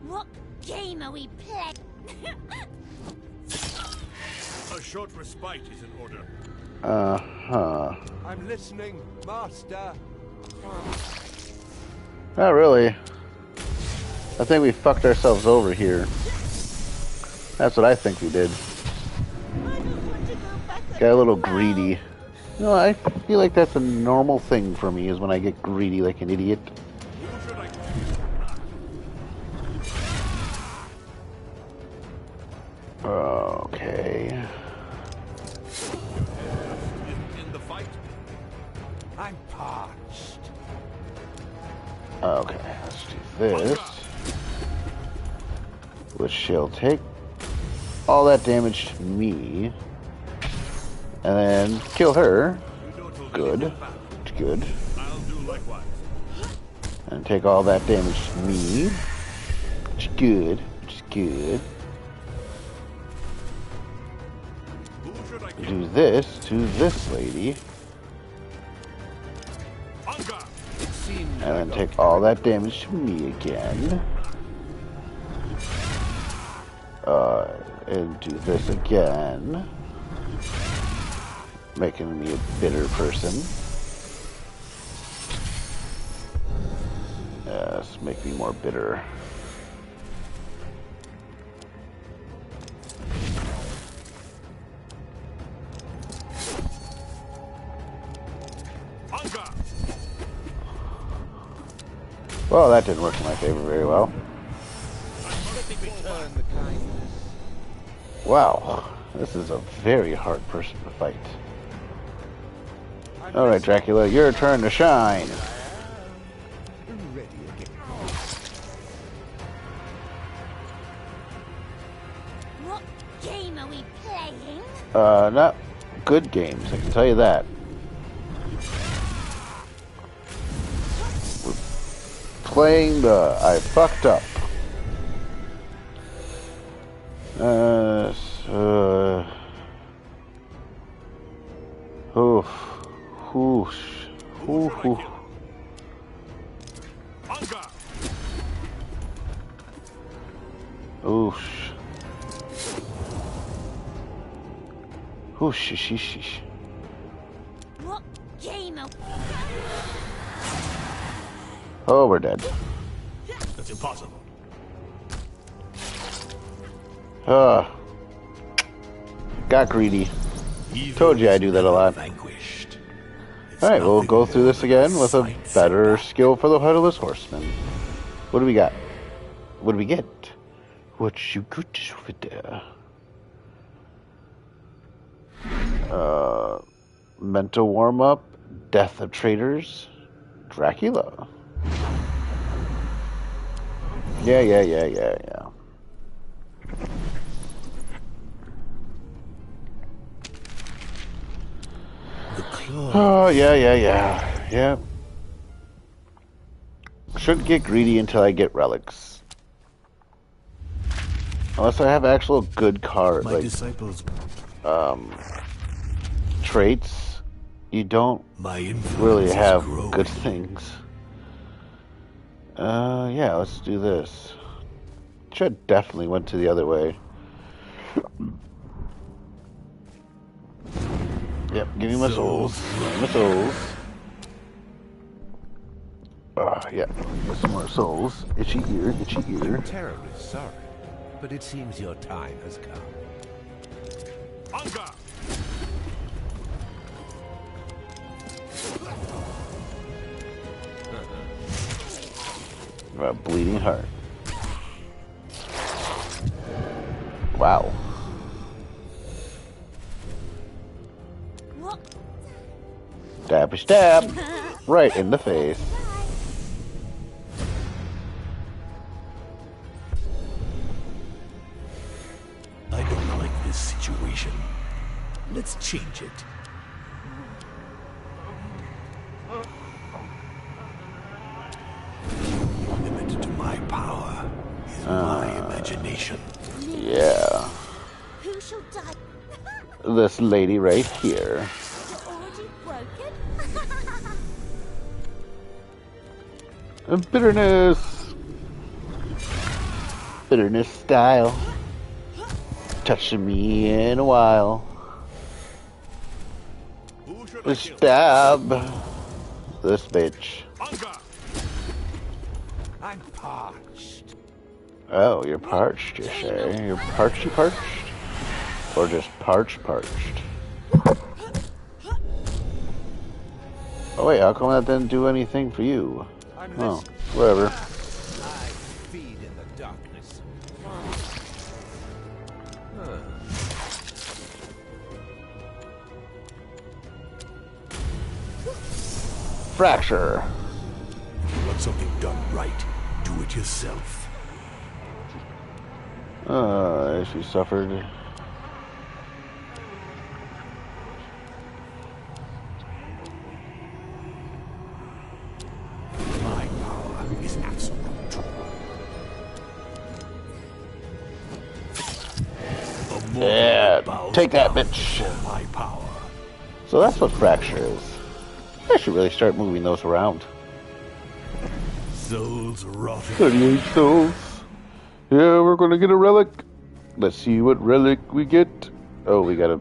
What game are we playing? A short respite is in order. Uh-huh. I'm listening, Master. Not really. I think we fucked ourselves over here. That's what I think we did. Got a little greedy. No, I feel like that's a normal thing for me, is when I get greedy like an idiot. Okay. In the fight? I'm parched. Okay, let's do this. Which she'll take all that damage to me. And then kill her. Good. Good. I'll do likewise. And take all that damage to me. Which is good. Which is good. Who should I kill? Do this to this lady. Hunger! Seems And then take all that damage to me again. And do this again. Making me a bitter person. Yes, make me more bitter. Hunger! Well, that didn't work in my favor very well. return the kindness. Wow, this is a very hard person to fight. Alright, Dracula, your turn to shine. Ready again. What game are we playing? Not good games, I can tell you that. We're playing the I fucked up. Oof. Whoosh. Ooh. Hunger! Oosh. Oosh, sheesh. What game are Oh, we're dead. That's impossible. Got greedy. Evil Told you I is do that a never lot. Vanquished. It's Alright, we'll nothing go through more this than again with a slight better setback. skill for the Headless Horseman. What do we got? What do we get? What you got over there? Mental warm-up, Death of Traitors, Dracula. Yeah. The claw. Oh, yeah. Shouldn't get greedy until I get relics. Unless I have actual good card, My like, disciples, traits, you don't my influence really is have growing. good things. Yeah, let's do this. Should definitely went to the other way. Yep, give me my souls. Give me my souls. Yeah, get some more souls. Itchy ear. I'm terribly sorry, but it seems your time has come. Hunger! A bleeding heart. Wow. what? Stab. Right in the face. I don't like this situation. Let's change it. Limit to my power is my imagination. Yeah. Who shall die? This lady right here. You're already broken? Bitterness. Bitterness style. Touching me in a while. Who should I kill? Stab this bitch. Hunger! I'm parched. Oh, you're parched, you say? You're parched? Or just parched? Oh wait, how come that didn't do anything for you? Oh, whatever. I feed in the darkness. Fracture. You want something done right, do it yourself. She suffered. My power is absolute. Yeah, take that, bitch. For my power. So that's what fracture is. I should really start moving those around. Souls rotting. 38 souls. Yeah, we're gonna get a relic. Let's see what relic we get. Oh, we gotta...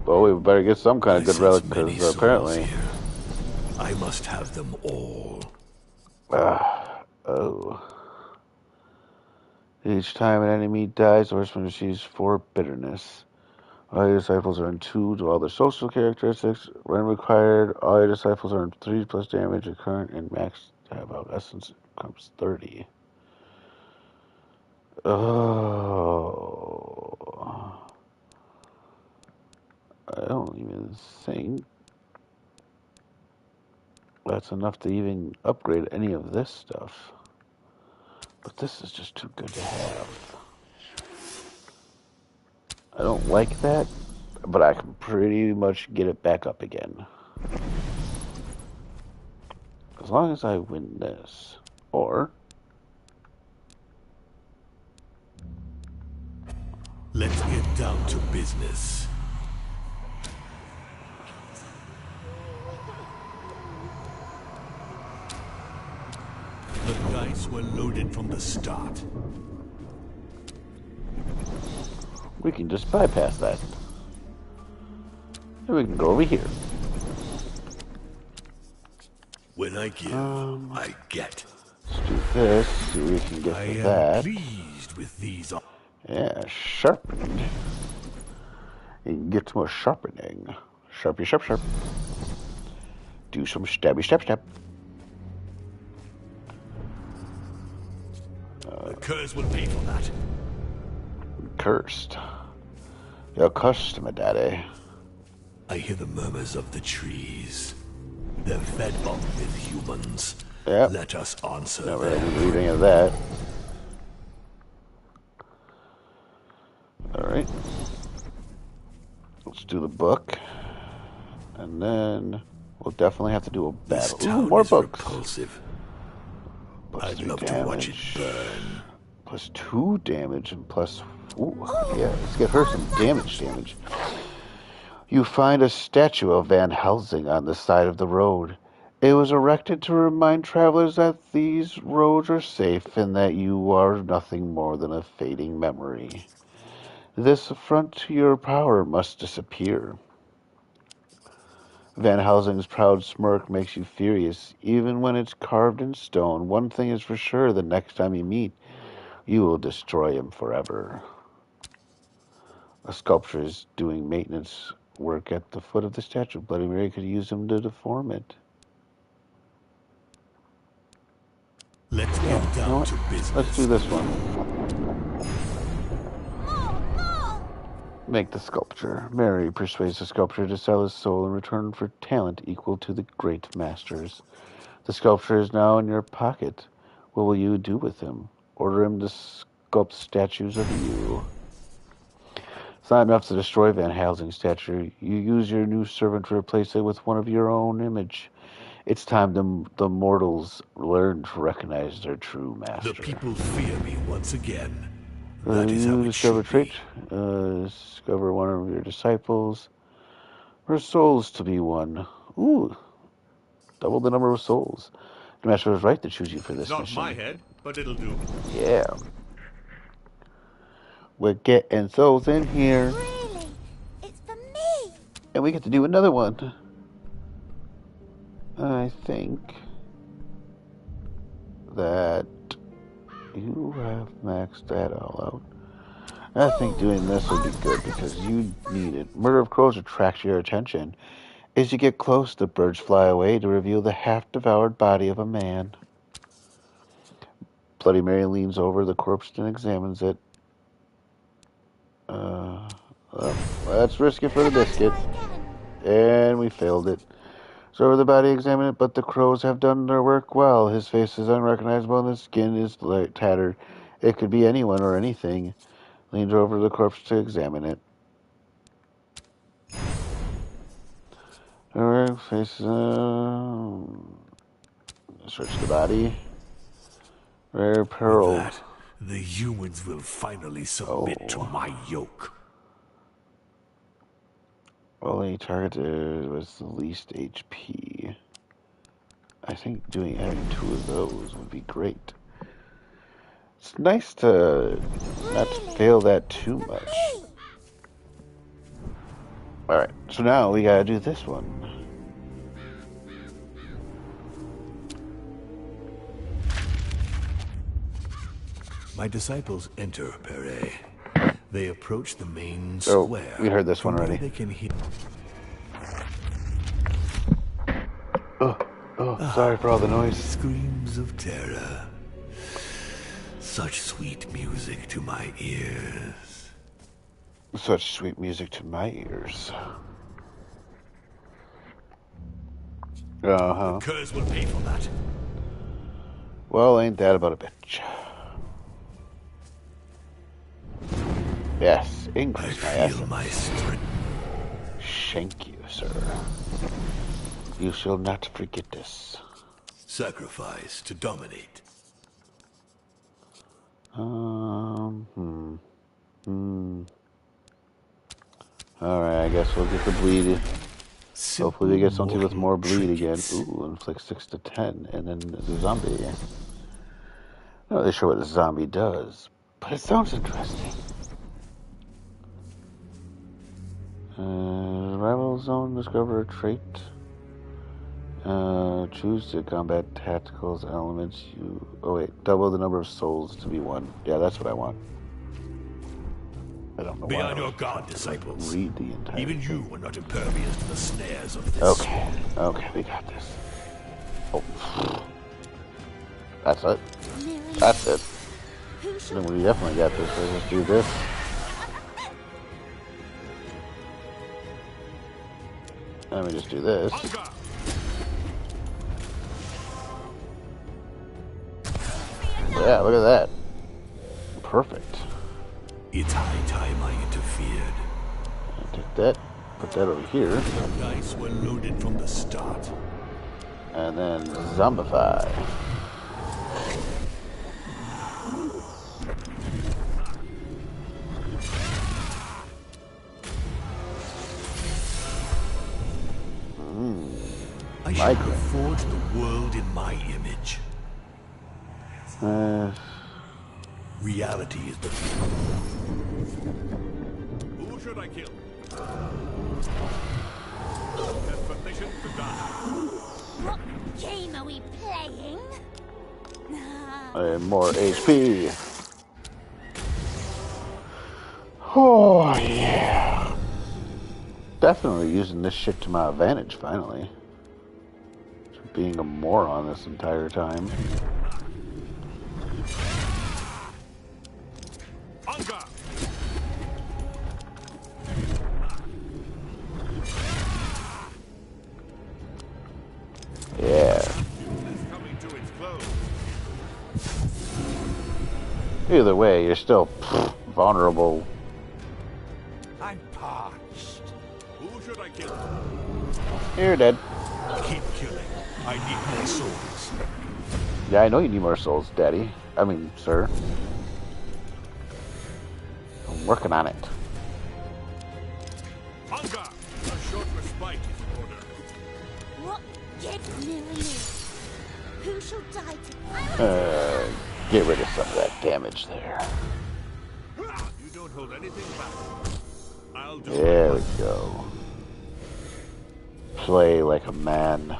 Oh, we better get some kind of good relic, because apparently... Here. I must have them all. Oh. Each time an enemy dies, the horseman receives 4 bitterness. All your disciples earn 2 to all their social characteristics. When required, all your disciples earn 3 plus damage. Your current and max have out essence comes 30. Oh. I don't even think that's enough to even upgrade any of this stuff. But this is just too good to have. I don't like that, but I can pretty much get it back up again. As long as I win this. Or... Let's get down to business. The dice were loaded from the start. we can just bypass that. And we can go over here. When I give, I get. Let's do this, see what we can get I for am that. pleased with these. Yeah, sharpened. You can get some more sharpening. Sharpy, sharp, sharp. Do some stabby, stab, stab. The curse will pay for that. Cursed. You're cursed, my daddy. I hear the murmurs of the trees. They're fed up with humans. Yep. Let us answer Never them. had to read any of that. Alright. Let's do the book. And then we'll definitely have to do a This battle. Ooh, town more is books. repulsive. Plus I'd 3 love damage. to watch it burn. Plus 2 damage and plus... Ooh, yeah, let's get her some damage. You find a statue of Van Helsing on the side of the road. It was erected to remind travelers that these roads are safe and that you are nothing more than a fading memory. This affront to your power must disappear. Van Helsing's proud smirk makes you furious, even when it's carved in stone. One thing is for sure, the next time you meet, you will destroy him forever. A sculptor is doing maintenance work at the foot of the statue. Bloody Mary could use him to deform it. Let's get down to business. Let's do this one. Make the sculpture. Mary persuades the sculptor to sell his soul in return for talent equal to the great masters. The sculpture is now in your pocket. What will you do with him? Order him to sculpt statues of you. It's not enough to destroy Van Helsing's statue. You use your new servant to replace it with one of your own image. It's time the mortals learn to recognize their true master. The people fear me once again. That is how You it discover a should trait. be. Discover one of your disciples. For souls to be won. Ooh. Double the number of souls. The master was right to choose you for this Not mission. my head, but it'll do. Yeah. We're getting souls in here. Really? It's for me. And we get to do another one. I think that you have maxed that all out. I think doing this would be good because you need it. Murder of crows attracts your attention. As you get close, the birds fly away to reveal the half-devoured body of a man. Bloody Mary leans over the corpse and examines it. Let's risk it for the biscuit. And we failed it. So over the body, examine it, but the crows have done their work well. His face is unrecognizable and his skin is tattered. It could be anyone or anything. Leans over the corpse to examine it. Alright, face, search the body. Rare pearl. With that, the humans will finally submit to my yoke. Only targeted was the least HP. I think having 2 of those would be great. It's nice to not fail that too much. Alright, so now we gotta do this one. My disciples enter Pere. They approach the main Oh, square. we heard this one From where already. They can hear. Sorry for all the noise. Screams of terror. Such sweet music to my ears. Such sweet music to my ears. Uh-huh. Curse will pay for that. Well, ain't that about a bitch? Yes, I increase my feel essence. my strength. Thank you, sir. You shall not forget this. Sacrifice to dominate. Alright, I guess we'll get the bleed. Hopefully we get something with more bleed trinkets. again. Ooh, inflict 6 to 10, and then the zombie. I'm not really sure what the zombie does, but it sounds interesting. Rival zone, discover a trait. Choose to combat tacticals elements. Oh wait, double the number of souls to be won. Yeah, that's what I want. I don't know Be why. on your guard, disciples. Read the entire. Even you are not impervious to the snares of this. Okay, we got this. Oh, that's it. That's it. Then we definitely got this. Let's just do this. Let me just do this. Yeah, look at that. Perfect. It's high time I interfered. Take that, put that over here, The dice were loaded from the start. and then zombify. I shall forge the world in my image. Reality is the Who should I kill? Best position to die. What game are we playing? More HP. Oh, yeah. Definitely using this shit to my advantage, finally. Being a moron this entire time. Anka! Yeah. It's coming to its close. Either way, you're still vulnerable. I should I kill? You're dead. Keep killing. I need more souls. Yeah, I know you need more souls, Daddy. I mean, sir. I'm working on it. Hunger! A short respite is in order. What? Get near me. Who shall die to... Get rid of some of that damage there. You don't hold anything back. I'll do There we go. Play like a man.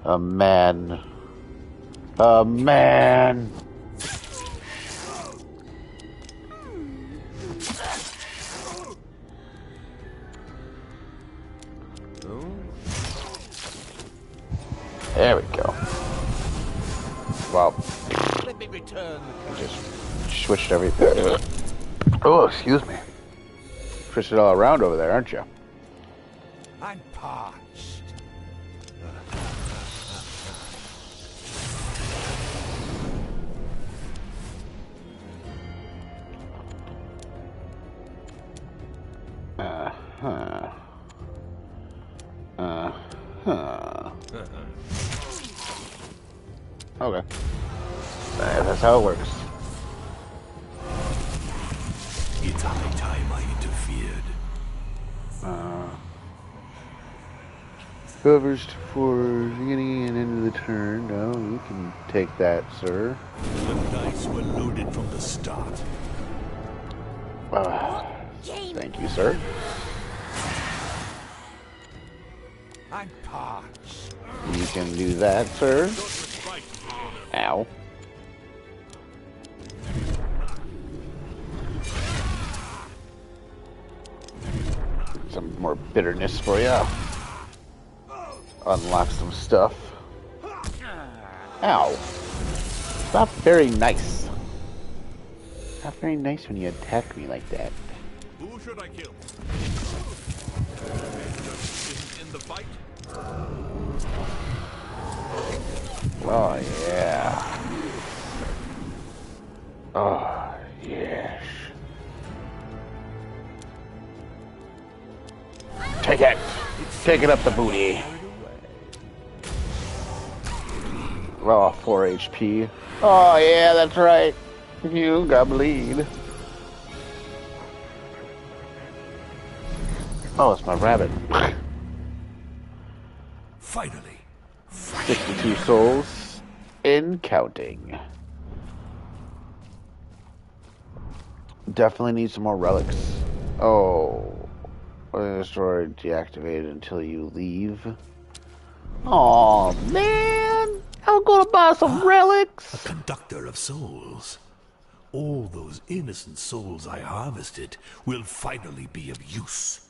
A man. A man. There we go. Well, Let me return. just switched everything. Oh, excuse me. Switched it all around over there, aren't you? I'm parched. Uh-huh. Okay. That's how it works. It's high time I interfered. Covers for beginning and end of the turn. No, you can take that, sir. The dice were loaded from the start. Thank you, sir. I'm parched. You can do that, sir. Ow. Some more bitterness for you. Unlock some stuff. Ow. It's not very nice. Not very nice when you attack me like that. Who should I kill? In the fight? Oh, yeah. Oh, yes. Take it. Take it up the booty. Oh, 4 HP. Oh, yeah, that's right. You got bleed. Oh, it's my rabbit. Finally. 62 souls in counting. Definitely need some more relics. Oh. Destroyed, deactivated until you leave. Oh man! I'm gonna buy some A relics! conductor of souls. All those innocent souls I harvested will finally be of use.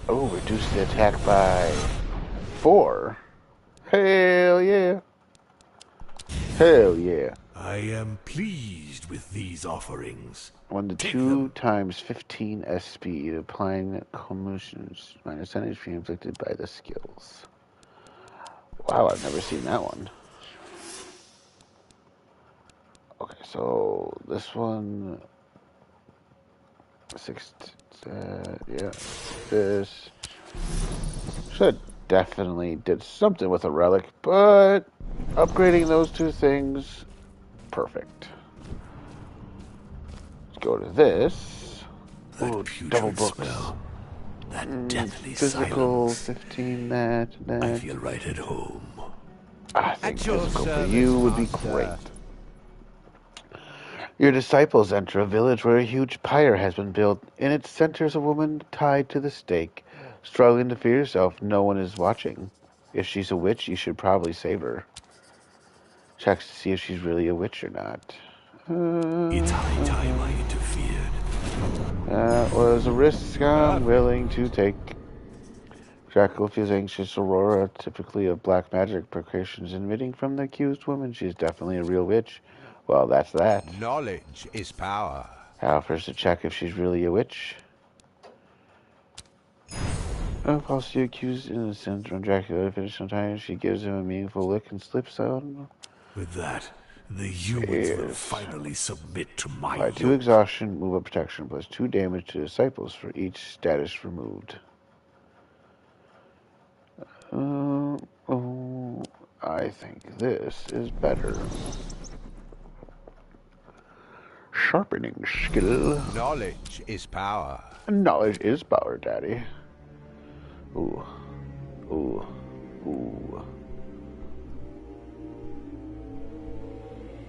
Oh, reduce the attack by 4. Hell yeah. Hell yeah. I am pleased with these offerings. 1 to Take 2 them. times 15 SP, applying commotions minus energy inflicted by the skills. Wow, I've never seen that one. Okay, so this one, 6, yeah, this should definitely did something with a relic, but upgrading those two things, perfect. Let's go to this. That Ooh, putrid double books. smell. That deathly Physical, silence. 15, that. I feel right at home. I think At your physical for service, you would be master. great. Your disciples enter a village where a huge pyre has been built. In its center is a woman tied to the stake, struggling to free herself. No one is watching. If she's a witch, you should probably save her. Checks to see if she's really a witch or not. It's high time I interfered. That was a risk I'm willing to take. Dracula feels anxious. Aurora, typically of black magic precautions emitting from the accused woman. She's definitely a real witch. Well, that's that. Knowledge is power. Offers to check if she's really a witch. Falsely accused innocent from Dracula to finish sometime. She gives him a meaningful look and slips out. With that, The humans will finally submit to my Apply 2 yoke. exhaustion, move up protection, plus 2 damage to disciples for each status removed. Oh, I think this is better. Sharpening skill. Knowledge is power. Knowledge is power, Daddy. Ooh. Ooh. Ooh.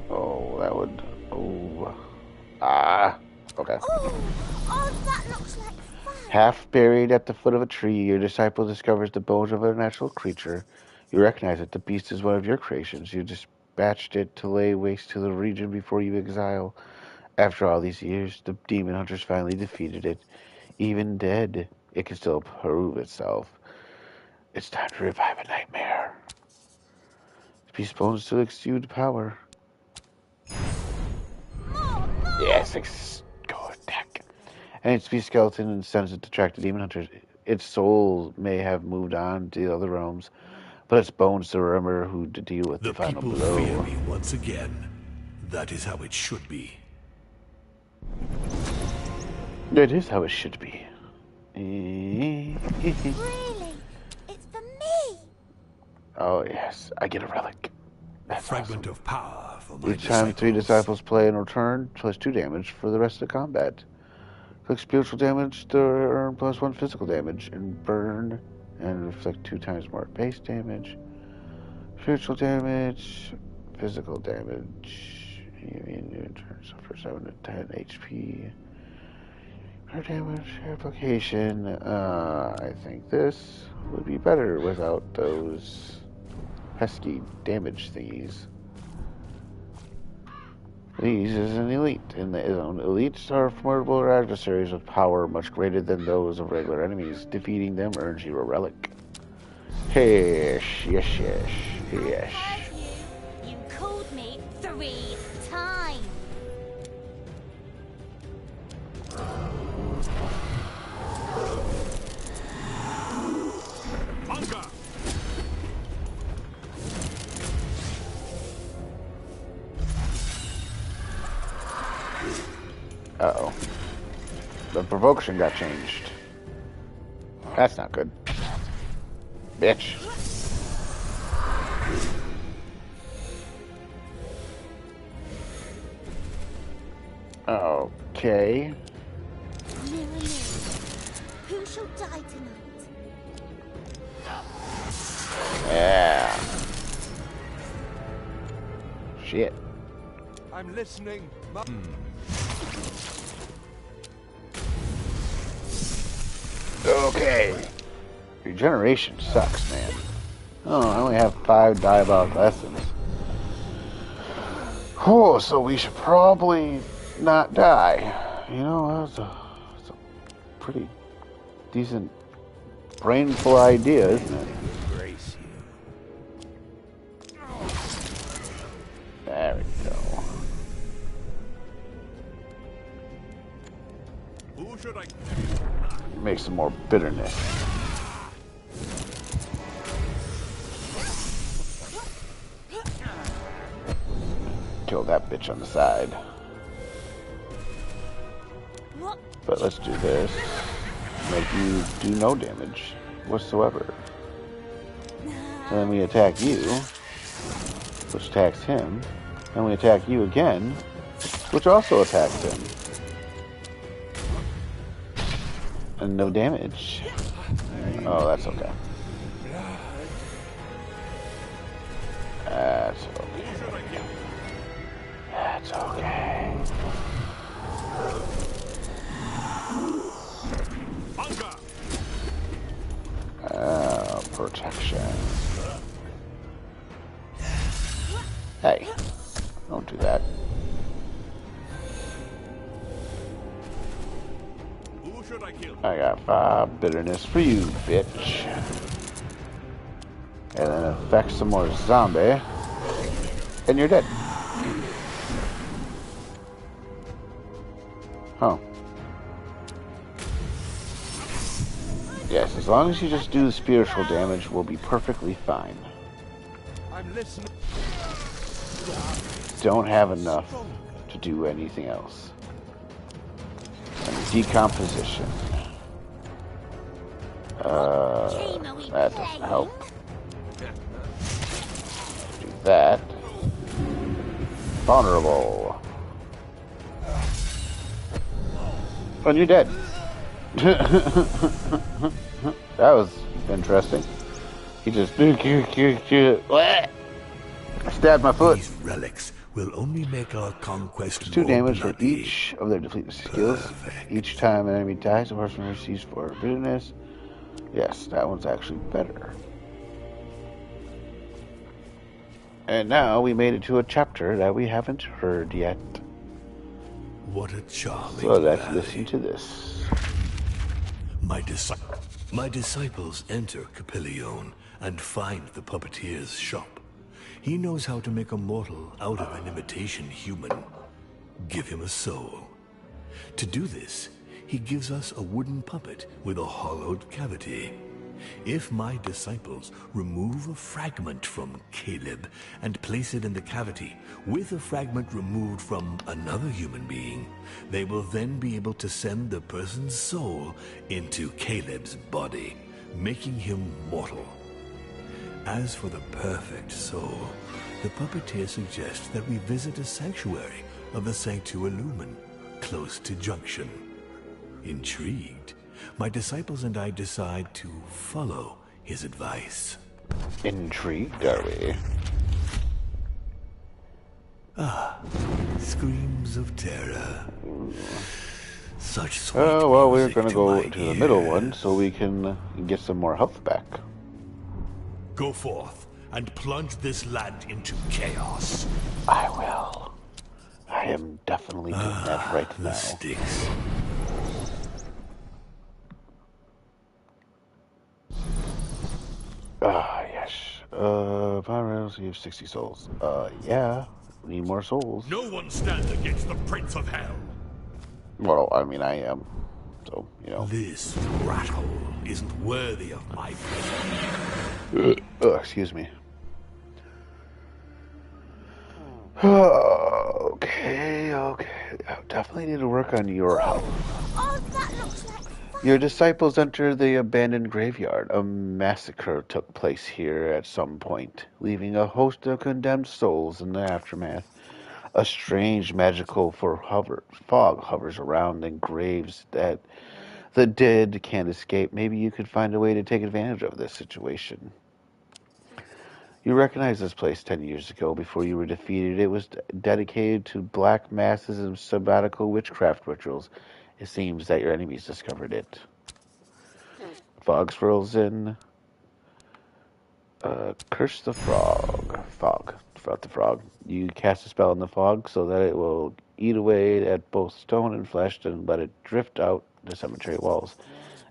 Oh, that would... Oh. Ah. Okay. Oh, that looks like fun. Half buried at the foot of a tree, your disciple discovers the bones of a natural creature. You recognize that the beast is one of your creations. You dispatched it to lay waste to the region before you exile. After all these years, the demon hunters finally defeated it. Even dead, it can still prove itself. It's time to revive a nightmare. The beast bones still exude power. Yes, go attack. And its beast skeleton and sends it to track the demon hunters. Its soul may have moved on to the other realms, but its bones still remember who to deal with the final people blow. fear me once again. That is how it should be. That is how it should be. Really? It's for me? Oh, yes. I get a relic. A fragment of power for my Each time 3 disciples play and return, plus 2 damage for the rest of the combat. Click spiritual damage to earn plus 1 physical damage and burn and reflect 2 times more base damage. Spiritual damage, physical damage. You mean you turn suffer 7 to 10 HP. Her damage application. I think this would be better without those pesky damage thingies. These is an elite. In the zone, elites are formidable adversaries with power much greater than those of regular enemies. Defeating them earns you a relic. Yes. You called me 3 times. Hunger! Uh-oh. The provocation got changed. That's not good. Bitch. Okay. Mirror, mirror, who shall die tonight? Yeah. Shit. I'm listening. Okay. Regeneration sucks, man. Oh, I only have 5 diabolical essence. Oh, so we should probably not die. You know, that's a pretty decent, brainful idea, isn't it? Grace you. There we go. Who should I... Make some more bitterness. Kill that bitch on the side. What? But let's do this. Make you do no damage whatsoever. And then we attack you, which attacks him. And we attack you again, which also attacks him. And no damage. Oh, that's okay. That's okay. That's okay. Hunger! Protection. Hey, don't do that. Who should I kill? I got 5 bitterness for you, bitch. And then affect some more zombie. And you're dead. Oh. Yes, as long as you just do the spiritual damage, we'll be perfectly fine. I'm listening. don't have enough to do anything else. And decomposition. That doesn't help. Do that. Vulnerable. And you're dead. That was interesting. He just I stabbed my foot. These relics will only make our conquest 2 more damage for bloody. each of their depleted skills. Each time an enemy dies, the person receives 4 bitterness. Yes, that one's actually better. And now we made it to a chapter that we haven't heard yet. What a charming So let's valley. listen to this. My disciples enter Capillion and find the puppeteer's shop. He knows how to make a mortal out of an imitation human. Give him a soul. To do this, he gives us a wooden puppet with a hollowed cavity. If my disciples remove a fragment from Caleb and place it in the cavity with a fragment removed from another human being, they will then be able to send the person's soul into Caleb's body, making him mortal. As for the perfect soul, the puppeteer suggests that we visit a sanctuary of the Sanctua Lumen, close to Junction. Intrigued, my disciples and I decide to follow his advice. Intrigued, are we? Screams of terror. Such sweet Oh, well, we're music gonna go my to the middle one ears. so we can get some more health back. Go forth and plunge this land into chaos. I will. I am definitely doing that right The now. sticks. Yes. Pyros, you have 60 souls. Yeah. We need more souls. No one stands against the Prince of Hell. Well, I mean, I am. So, you know. This rat hole isn't worthy of my presence. Excuse me. Okay. I definitely need to work on your health. Oh, that looks like fun. Your disciples entered the abandoned graveyard. A massacre took place here at some point, leaving a host of condemned souls in the aftermath. A strange magical fog hovers around the graves that the dead can't escape. Maybe you could find a way to take advantage of this situation. You recognize this place 10 years ago before you were defeated. It was dedicated to black masses and sabbatical witchcraft rituals. It seems that your enemies discovered it. Fog swirls in. Curse the frog. Fog. Throughout the frog. You cast a spell in the fog so that it will eat away at both stone and flesh and let it drift out the cemetery walls.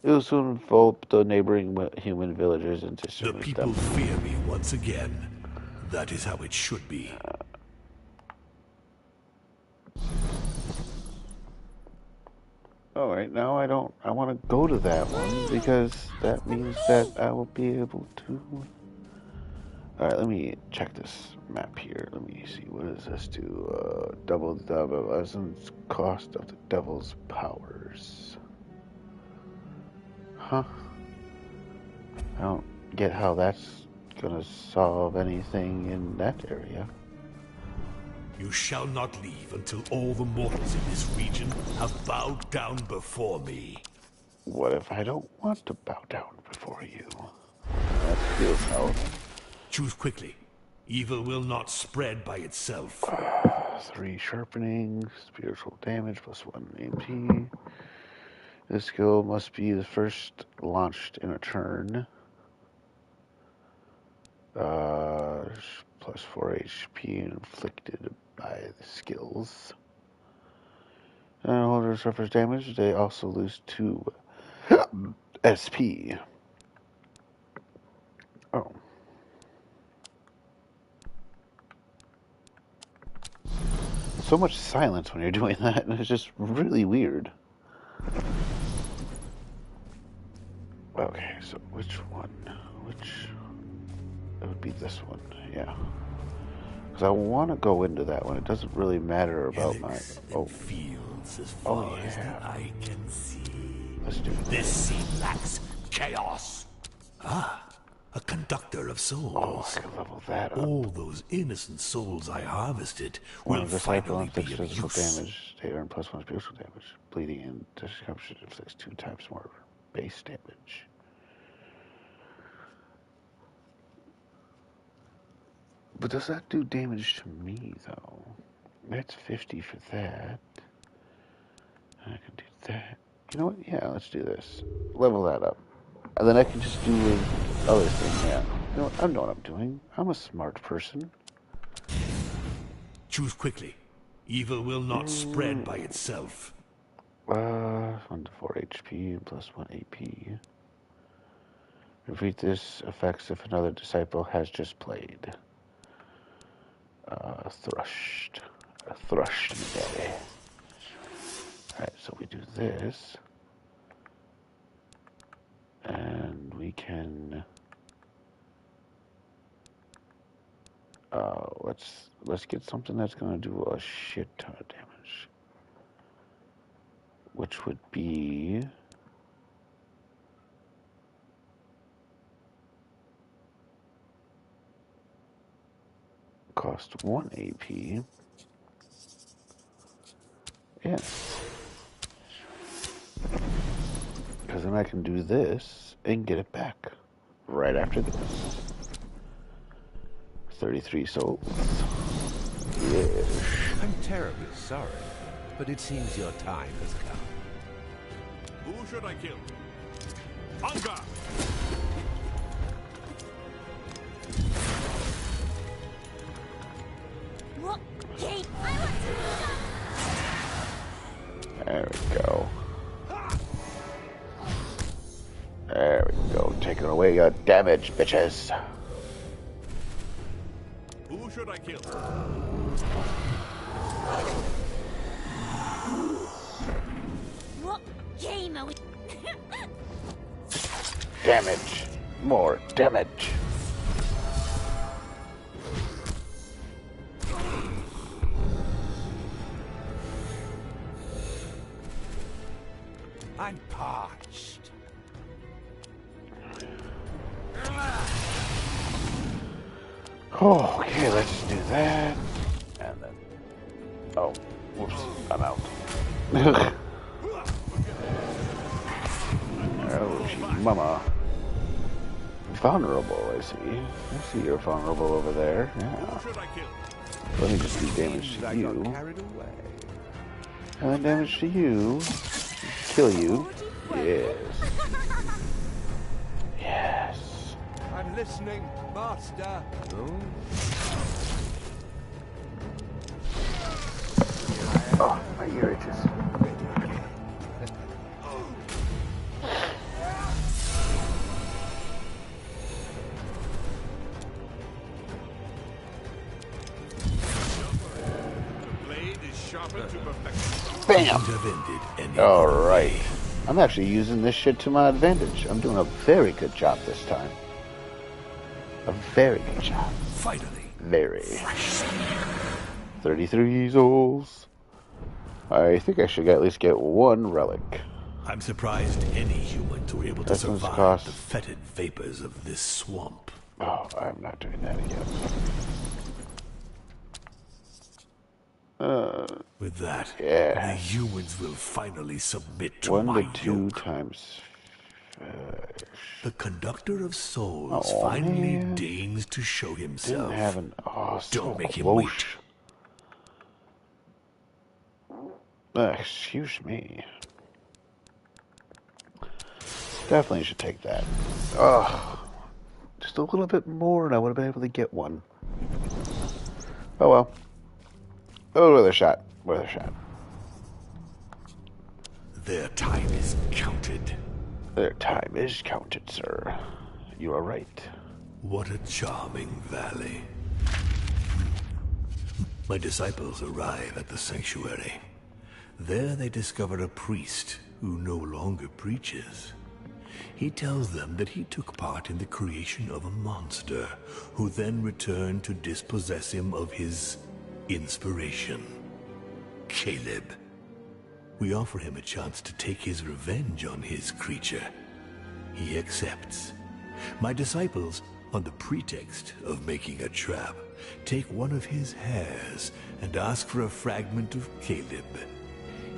It will soon envelop the neighboring human villagers and The distribute people them. fear me once again. That is how it should be. Alright, now I want to go to that one because that means that I will be able to. Alright, let me check this map here. Let me see, what does this do? Double the essence cost of the devil's powers. Huh? I don't get how that's gonna solve anything in that area. You shall not leave until all the mortals in this region have bowed down before me. What if I don't want to bow down before you? That feels how. Choose quickly. Evil will not spread by itself. 3 sharpening, spiritual damage plus 1 MP. This skill must be the first launched in a turn. Plus 4 HP inflicted by the skills. And holder suffers damage. They also lose 2 SP. Oh. So much silence when you're doing that, and it's just really weird. Okay, so which one? It would be this one, yeah. Because I want to go into that one. It doesn't really matter about my... Oh. Fields as far as the eye can see. Let's do it. This scene lacks chaos. Ah, a conductor of souls. Oh, I can level that up. All those innocent souls I harvested One will of the cycle finally be inflicts of physical use. damage. They earn +1 spiritual damage. Bleeding and discomfort inflicts 2 times more base damage. But does that do damage to me, though? That's 50 for that. I can do that. You know what? Yeah, let's do this. Level that up. And then I can just do the other thing, yeah. You know what? I know what I'm doing. I'm a smart person. Choose quickly. Evil will not spread by itself. 1 to 4 HP and +1 AP. Repeat this effects if another disciple has just played. Thrust. A thrust berry. Alright, so we do this. And we can... let's get something that's going to do a shit ton of damage. Which would be... cost 1 AP. Yeah. Because then I can do this and get it back right after this. 33 souls. Yes. I'm terribly sorry, but it seems your time has come. Who should I kill? Hunger! What game? I want to There we go. There we go. Taking away your damage, bitches. Who should I kill? What game are we? Damage. More damage. I'm parched. Oh, okay, let's do that. And then... oh, whoops, I'm out. Oh, mama. Vulnerable, I see. I see you're vulnerable over there. Yeah. Who should I kill? Let me just do damage to I you. got carried away. And then damage to you. Kill you. Yes. Yes. I'm listening, master. Oh, my ear itches. The blade is sharpened to perfection. Bam! Couldn't have ended any All other right. way. I'm actually using this shit to my advantage. I'm doing a very good job this time. A very good job. Finally. Very. 33 souls. I think I should at least get 1 relic. I'm surprised any humans were able to That's what's survive cost. the fetid vapors of this swamp. Oh, I'm not doing that again. With that, Yeah. the humans will finally submit to 1 my to 2 yoke. times... The conductor of souls Oh, finally man. deigns to show didn't himself. have an... oh, so Don't make him close. wait. Excuse me. Definitely should take that. Oh, just a little bit more and I would have been able to get 1. Oh well. Oh, worth a shot. Worth a shot. Their time is counted. Their time is counted, sir. You are right. What a charming valley. My disciples arrive at the sanctuary. There they discover a priest who no longer preaches. He tells them that he took part in the creation of a monster, who then returned to dispossess him of his inspiration, Caleb. We offer him a chance to take his revenge on his creature. He accepts. My disciples, on the pretext of making a trap, take one of his hairs and ask for a fragment of Caleb.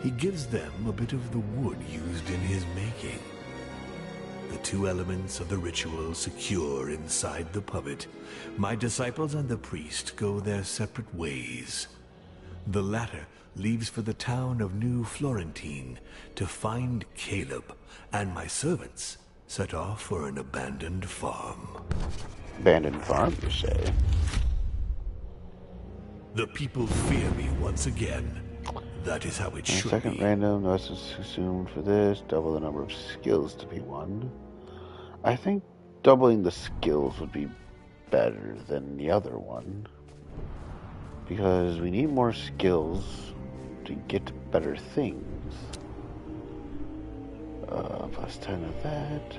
He gives them a bit of the wood used in his making. The two elements of the ritual secure inside the puppet, my disciples and the priest go their separate ways. The latter leaves for the town of New Florentine to find Caleb, and my servants set off for an abandoned farm. Abandoned farm, you say? The people fear me once again. That is how it should Second be. random, no essence consumed for this. Double the number of skills to be won. I think doubling the skills would be better than the other one. Because we need more skills to get better things. Plus 10 of that.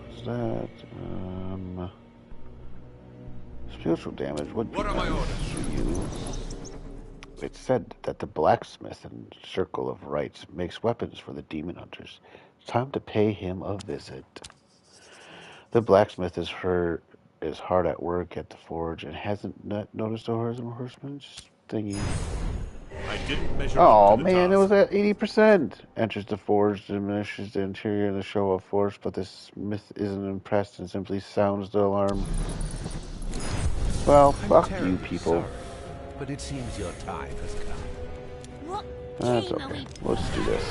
What's that? Spiritual damage would be What are my nice orders? for you. It said that the blacksmith in Circle of Rites makes weapons for the demon hunters. It's time to pay him a visit. The blacksmith is hard at work at the forge and hasn't noticed a horseman's thingy. I didn't measure Oh up to the man, it task. was at 80%. Enters the forge, diminishes the interior of the show of force, but the smith isn't impressed and simply sounds the alarm. Well, I'm fuck you terribly people. sorry, but it seems your time has come. What That's game are okay. we Let's do this.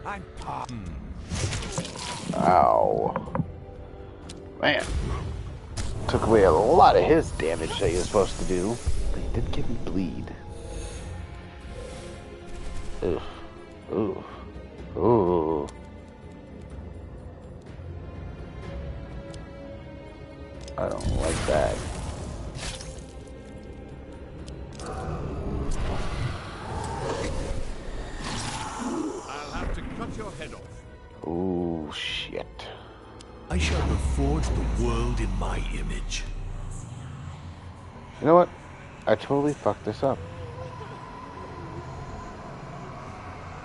I'm Ow. Man. Took away a lot of his damage that he was supposed to do. But he did give me bleed. Ugh. Ooh. Ooh. I don't like that. I'll have to cut your head off. Ooh, shit. I shall reforge the world in my image. You know what? I totally fucked this up.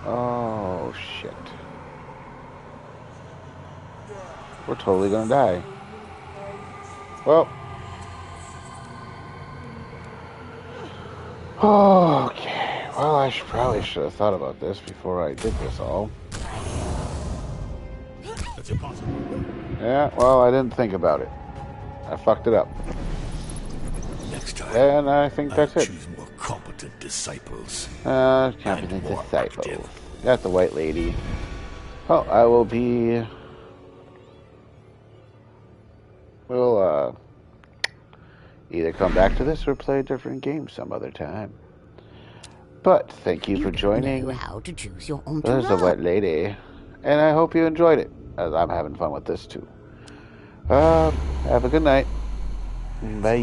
Oh, shit. We're totally gonna die. Well. Okay. Well, I probably should have thought about this before I did this all. That's impossible. Yeah, well, I didn't think about it. I fucked it up. Next time, And I think I'll that's it. choose more competent disciples. Competent more disciples. active. Got the white lady. Well, I will be... We'll, either come back to this or play a different game some other time. But thank you for joining. know how to choose your own There's the white lady. And I hope you enjoyed it, as I'm having fun with this too. Have a good night. Bye.